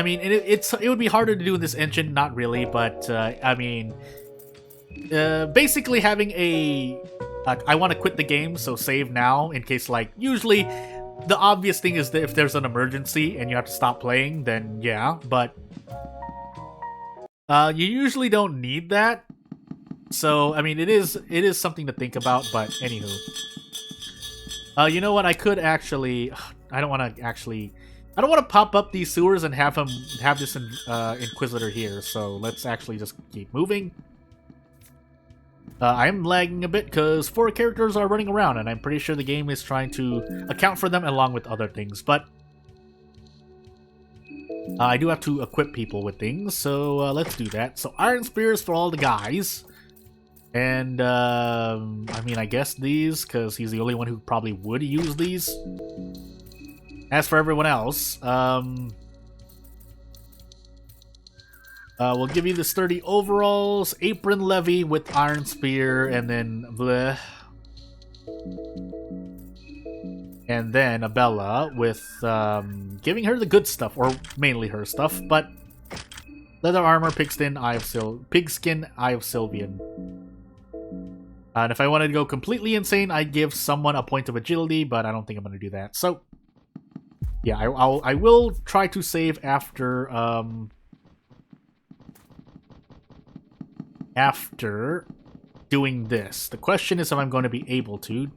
mean, it would be harder to do in this engine, not really, but, I mean, basically having I want to quit the game, so save now, in case, like, usually, the obvious thing is that if there's an emergency and you have to stop playing, then yeah, but, you usually don't need that, so, I mean, it is something to think about, but, anywho. You know what, I could actually... I don't want to pop up these sewers and have this Inquisitor here, so let's actually just keep moving. I'm lagging a bit because 4 characters are running around, and I'm pretty sure the game is trying to account for them along with other things, but I do have to equip people with things, so let's do that. So Iron Spears for all the guys. And, I mean, I guess these, because he's the only one who probably would use these. As for everyone else, we'll give you the sturdy overalls, apron Levi with iron spear, and then bleh. And then Abella with giving her the good stuff, or mainly her stuff, but leather armor, pigskin, eye of Sylvian. And if I wanted to go completely insane, I'd give someone a point of agility, but I don't think I'm going to do that. So, yeah, I will try to save after doing this. The question is if I'm going to be able to.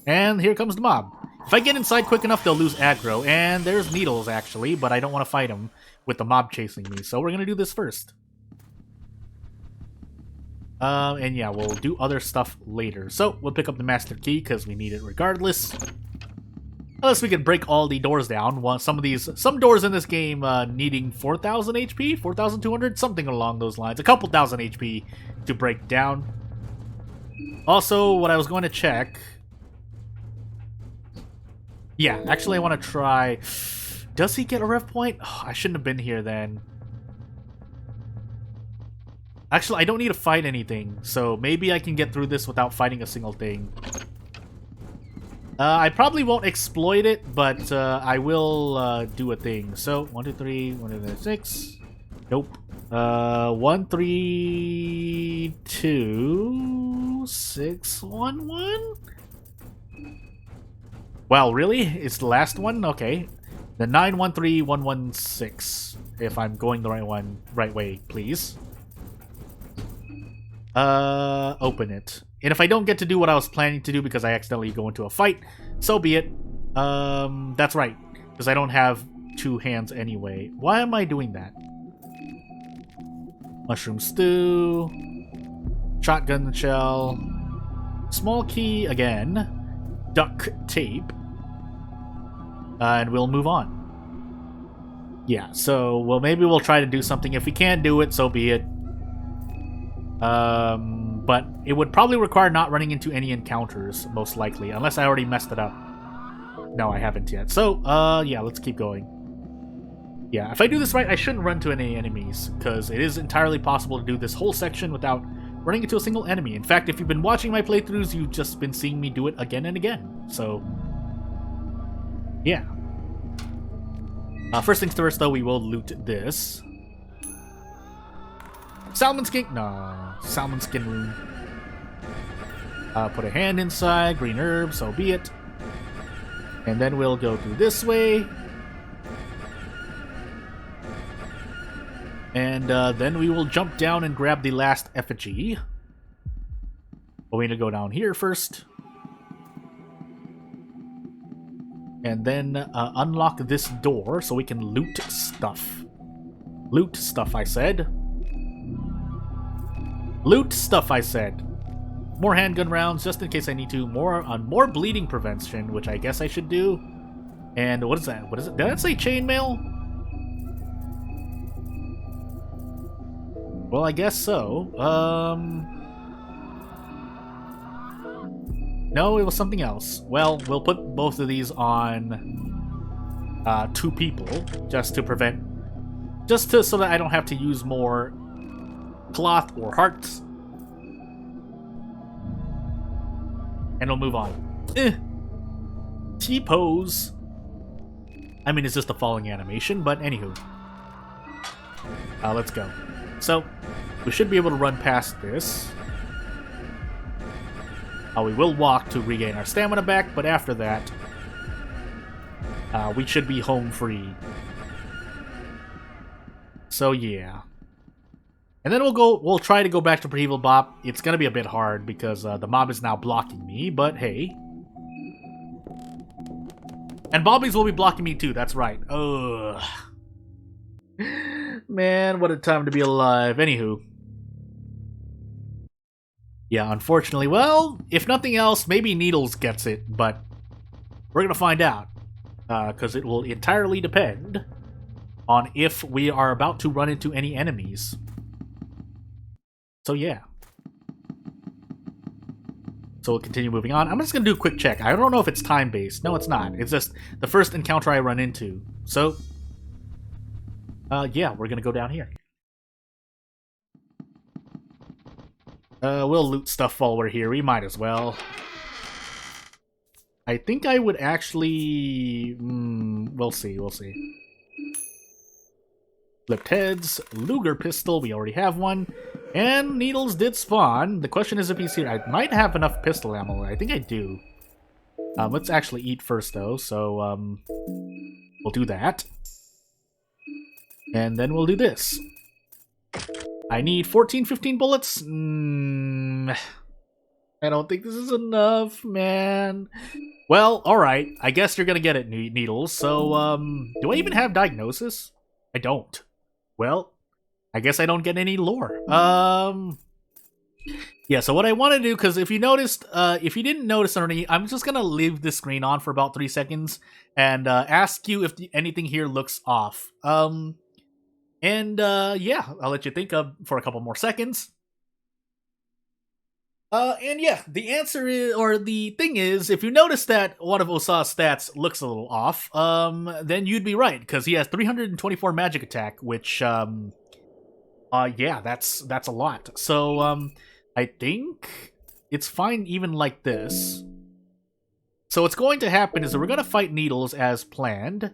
And here comes the mob. If I get inside quick enough, they'll lose aggro. And there's needles, actually, but I don't want to fight them with the mob chasing me. So we're going to do this first. And yeah, we'll do other stuff later. So, we'll pick up the master key, because we need it regardless. Unless we can break all the doors down. Some doors in this game needing 4,000 HP, 4,200, something along those lines. A couple thousand HP to break down. Also, what I was going to check... Yeah, actually I want to try... Does he get a ref point? Oh, I shouldn't have been here then. Actually, I don't need to fight anything, so maybe I can get through this without fighting a single thing. I probably won't exploit it, but I will do a thing. So 1, 2, 3, 1, 2, 3, 6. Nope. 1, 3, 2, 6, 1, 1. Wow, really? It's the last one? Okay. The 9, 1, 3, 1, 1, 6. If I'm going the right way, please. Open it. And if I don't get to do what I was planning to do because I accidentally go into a fight, so be it. That's right. Because I don't have 2 hands anyway. Why am I doing that? Mushroom stew. Shotgun shell. Small key again. Duct tape. And we'll move on. Yeah, so, well, maybe we'll try to do something. If we can't do it, so be it. But it would probably require not running into any encounters, most likely, unless I already messed it up. No, I haven't yet. So, yeah, let's keep going. Yeah, if I do this right, I shouldn't run into any enemies, because it is entirely possible to do this whole section without running into a single enemy. In fact, if you've been watching my playthroughs, you've just been seeing me do it again and again. So, yeah. First things first, though, we will loot this. Salmon skin? No. Salmon skin rune. Put a hand inside. Green herb, so be it. And then we'll go through this way. And then we will jump down and grab the last effigy. But we need to go down here first. And then unlock this door so we can loot stuff. Loot stuff, I said. Loot stuff, I said. More handgun rounds, just in case I need to. More bleeding prevention, which I guess I should do. And what is that? What is it? Did that say chainmail? Well, I guess so. No, it was something else. Well, we'll put both of these on 2 people, just to prevent... so that I don't have to use more cloth or hearts. And we'll move on. T-pose. I mean, it's just a falling animation, but anywho. Let's go. So, we should be able to run past this. We will walk to regain our stamina back, but after that, we should be home free. So yeah. And then we'll try to go back to Prehevil Bop. It's gonna be a bit hard because the mob is now blocking me, but hey. And Bobbies will be blocking me too, that's right. Ugh. Man, what a time to be alive. Anywho. Yeah, unfortunately, well, if nothing else, maybe Needles gets it, but we're gonna find out. Because it will entirely depend on if we are about to run into any enemies. So yeah. So we'll continue moving on. I'm just gonna do a quick check. I don't know if it's time-based. No, it's not. It's just the first encounter I run into. So, yeah, we're gonna go down here. We'll loot stuff while we're here. We might as well. I think I would actually... we'll see, we'll see. Flipped heads, Luger pistol, we already have one. And Needles did spawn. The question is if he's here. I might have enough pistol ammo. I think I do. Let's actually eat first, though. So, we'll do that. And then we'll do this. I need 14, 15 bullets. I don't think this is enough, man. Well, alright. I guess you're gonna get it, Needles. So, do I even have diagnosis? I don't. Well, I guess I don't get any lore. Yeah, so what I want to do, because if you noticed, if you didn't notice already, I'm just gonna leave this screen on for about 3 seconds and ask you if anything here looks off. Yeah, I'll let you think of for a couple more seconds. And yeah, the answer is, or the thing is, if you notice that one of Osa's stats looks a little off, then you'd be right, because he has 324 magic attack, which, yeah, that's a lot. So, I think it's fine even like this. So what's going to happen is that we're going to fight Needles as planned.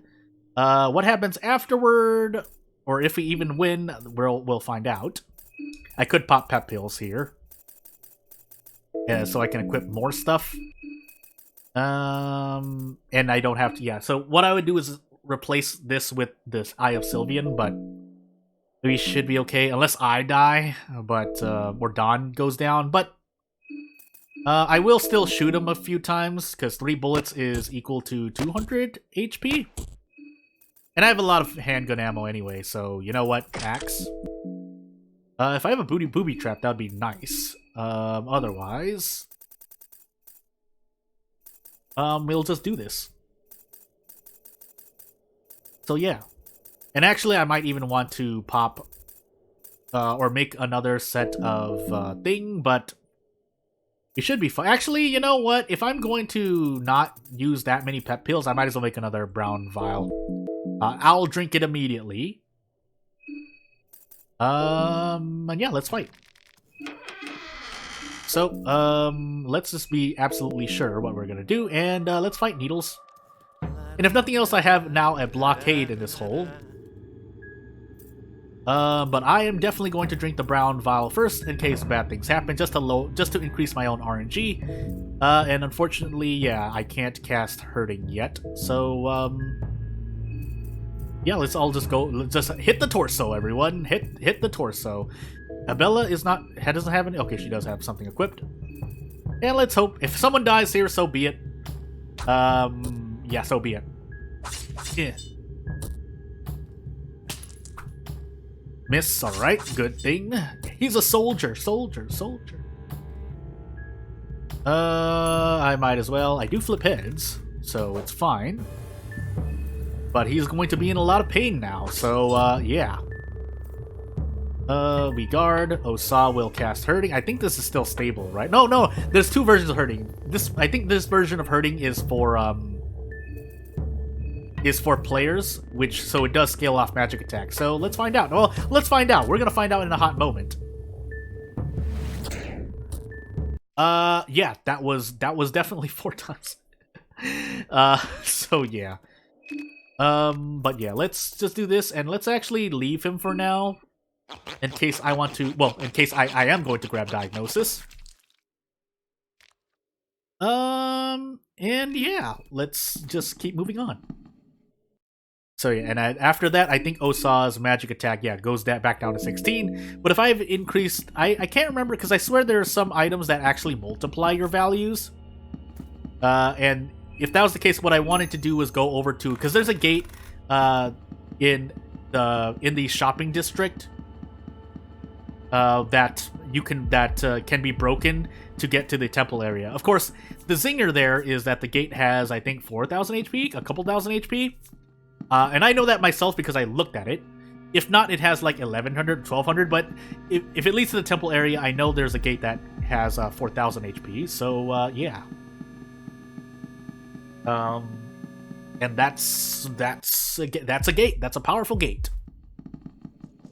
What happens afterward, or if we even win, we'll find out. I could pop pep pills here. So I can equip more stuff. And I don't have to, yeah. So what I would do is replace this with this Eye of Sylvian, but we should be okay, unless I die, but, or Daan goes down, but I will still shoot him a few times, because 3 bullets is equal to 200 HP. And I have a lot of handgun ammo anyway, so you know what, axe. If I have a booby trap, that'd be nice. Otherwise, we'll just do this. So yeah. And actually, I might even want to pop, or make another set of, thing, but we should be fine. Actually, you know what? If I'm going to not use that many pep pills, I might as well make another brown vial. I'll drink it immediately. And yeah, let's fight. So, let's just be absolutely sure what we're gonna do, and, let's fight Needles. And if nothing else, I have now a blockade in this hole. But I am definitely going to drink the brown vial first in case bad things happen, just to increase my own RNG. And unfortunately, yeah, I can't cast Hurting yet. So, yeah, let's all just go. Let's just hit the torso, everyone. Hit the torso. Bella doesn't have any. Okay, she does have something equipped. And let's hope if someone dies here, so be it. Yeah, so be it. Yeah. Miss, alright, good thing. He's a soldier. I might as well. I do flip heads, so it's fine. But he's going to be in a lot of pain now, so, yeah. We guard. Osa will cast Hurting. I think this is still stable, right? No, there's 2 versions of Hurting. I think this version of Hurting is for players, so it does scale off magic attack. So let's find out. Well, let's find out. We're gonna find out in a hot moment. Yeah, that was definitely 4 times. So yeah. But yeah, let's just do this, and let's actually leave him for now. In case I want to, well, in case I am going to grab Diagnosis. And yeah, let's just keep moving on. So yeah, and after that, I think Osa's magic attack, yeah, goes back down to 16. But if I've increased, I can't remember, because I swear there are some items that actually multiply your values. And if that was the case, what I wanted to do was go over to, because there's a gate in the shopping district that can be broken to get to the temple area. Of course, the zinger there is that the gate has, I think, 4,000 HP, a couple thousand HP. And I know that myself because I looked at it. If not, it has like 1,100, 1,200, but if it leads to the temple area, I know there's a gate that has 4,000 HP, so yeah. And that's a gate. That's a powerful gate.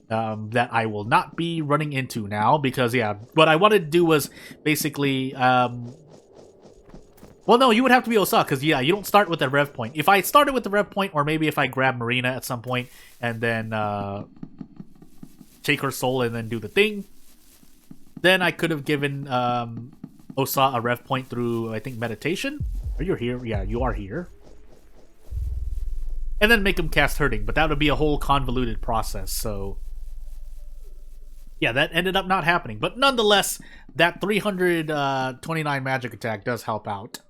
That I will not be running into now, because yeah, what I wanted to do was basically, well, no, you would have to be Osa, because yeah, you don't start with the rev point. If I started with the rev point, or maybe if I grab Marina at some point, and then take her soul and then do the thing, then I could have given Osa a rev point through, I think, meditation. Are you here? Yeah, you are here. And then make him cast Hurting, but that would be a whole convoluted process, so yeah, that ended up not happening. But nonetheless, that 329 magic attack does help out.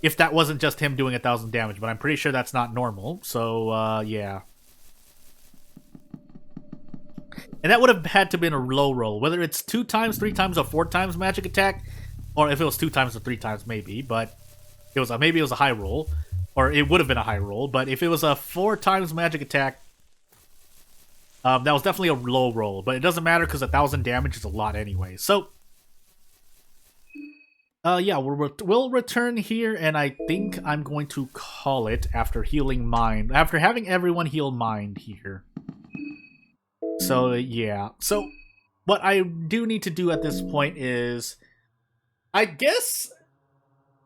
If that wasn't just him doing 1,000 damage, but I'm pretty sure that's not normal, so yeah. And that would have had to been a low roll, whether it's 2 times, 3 times, or 4 times magic attack, or if it was 2 times or 3 times, maybe, but maybe it was a high roll, or it would have been a high roll, but if it was a 4 times magic attack, that was definitely a low roll, but it doesn't matter because 1,000 damage is a lot anyway. So, yeah, we'll return here, and I think I'm going to call it after healing Mind, after having everyone heal Mind here. So, yeah. So, what I do need to do at this point is, I guess,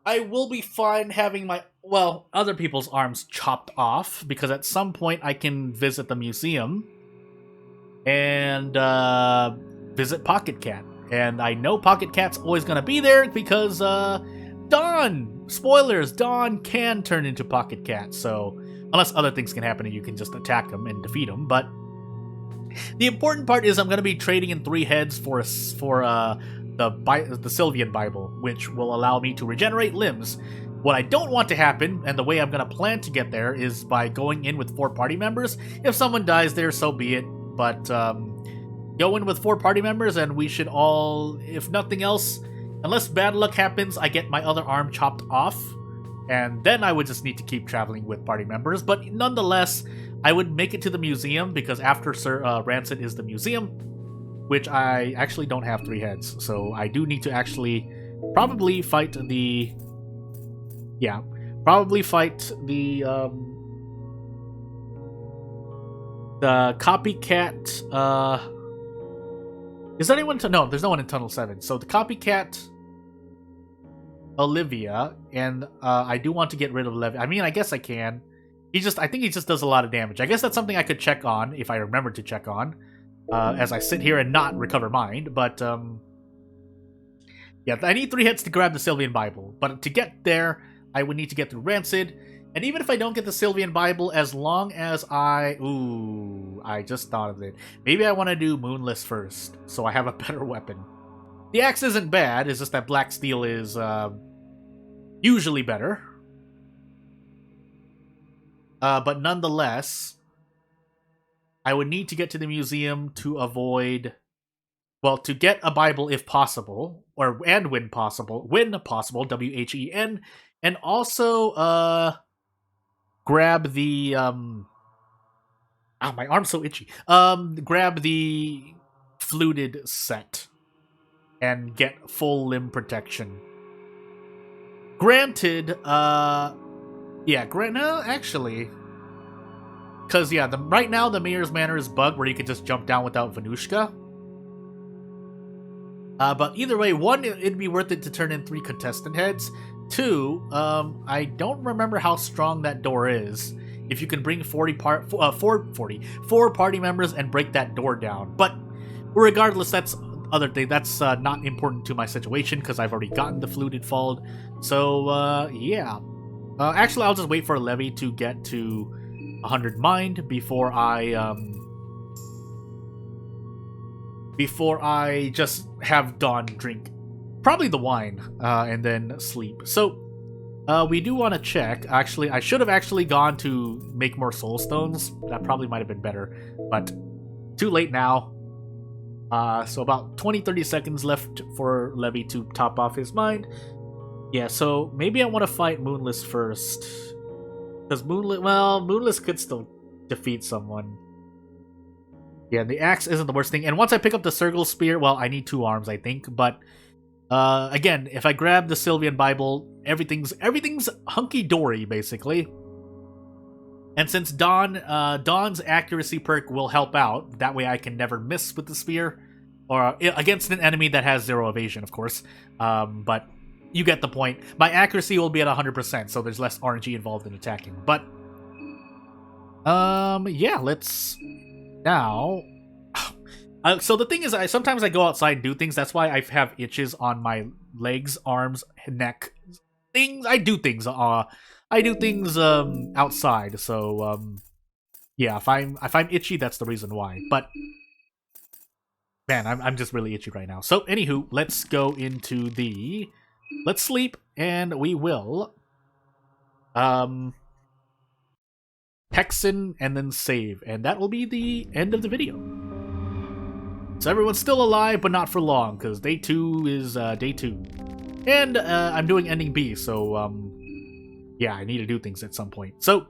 I will be fine having my, well, other people's arms chopped off, because at some point I can visit the museum and visit Pocket Cat. And I know Pocket Cat's always going to be there because Daan, spoilers, Daan can turn into Pocket Cat. So unless other things can happen and you can just attack him and defeat him. But the important part is I'm going to be trading in 3 heads for the Sylvian Bible, which will allow me to regenerate limbs. What I don't want to happen, and the way I'm going to plan to get there, is by going in with 4 party members. If someone dies there, so be it. But go in with 4 party members, and we should all, if nothing else, unless bad luck happens, I get my other arm chopped off, and then I would just need to keep traveling with party members. But nonetheless, I would make it to the museum, because after Sir Rancid is the museum, which I actually don't have 3 heads, so I do need to actually probably fight the... Yeah, probably fight the copycat, is there anyone no, there's no one in Tunnel 7. So the copycat Olivia, and I do want to get rid of Levi. I mean, I guess I can. I think he just does a lot of damage. I guess that's something I could check on, if I remember to check on, as I sit here and not recover mind, but, yeah, I need 3 hits to grab the Sylvian Bible, but to get there, I would need to get through Rancid, and even if I don't get the Sylvian Bible, as long as ooh, I just thought of it. Maybe I want to do Moonless first, so I have a better weapon. The axe isn't bad, it's just that Black Steel is, usually better. But nonetheless, I would need to get to the museum to avoid... Well, to get a Bible if possible, and when possible, WHEN, and also grab the my arm's so itchy. Grab the fluted set and get full limb protection. Granted, actually, because right now the Mayor's Manor is bugged where you can just jump down without Venushka. But either way, 1, it'd be worth it to turn in 3 contestant heads. 2, I don't remember how strong that door is. If you can bring 4 party members and break that door down. But regardless, that's other thing. That's not important to my situation because I've already gotten the fluted fold. So yeah. Actually, I'll just wait for Levi to get to 100 mind before I just have Daan drink probably the wine and then sleep. So we do want to check. Actually, I should have actually gone to make more soul stones. That probably might have been better, but too late now. So about 20-30 seconds left for Levi to top off his mind. Yeah, so maybe I want to fight Moonless first, because Moonless could still defeat someone. Yeah, the axe isn't the worst thing. And once I pick up the Sergal Spear, well, I need 2 arms, I think. But, again, if I grab the Sylvian Bible, everything's hunky-dory, basically. And since Daan's accuracy perk will help out, that way I can never miss with the spear. Or against an enemy that has 0 evasion, of course. But you get the point. My accuracy will be at 100%, so there's less RNG involved in attacking. But, yeah, let's... Now, so the thing is, sometimes I go outside and do things. That's why I have itches on my legs, arms, neck. I do things outside. So yeah, if I'm itchy, that's the reason why. But man, I'm just really itchy right now. So anywho, let's go into let's sleep, and we will Hexen and then save, and that will be the end of the video. So everyone's still alive, but not for long, because day 2 is day 2. And I'm doing ending B, so yeah, I need to do things at some point. So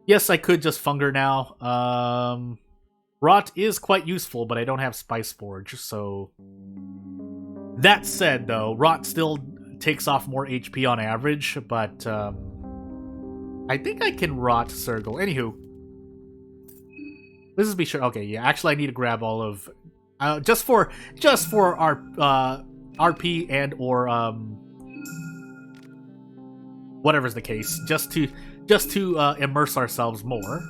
yes, I could just Funger now. Rot is quite useful, but I don't have Spice Forge, so... That said, though, Rot still takes off more HP on average, but I think I can Rot Sergal. Anywho, let's just be sure. Okay, yeah, actually I need to grab all of... just for our RP and or whatever's the case, just to immerse ourselves more.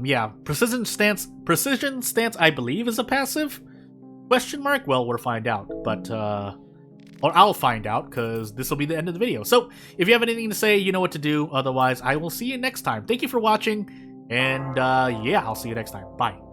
Yeah, precision stance, I believe, is a passive? Question mark? Well, we'll find out, but, or I'll find out, because this will be the end of the video. So, if you have anything to say, you know what to do. Otherwise, I will see you next time. Thank you for watching, and, yeah, I'll see you next time. Bye.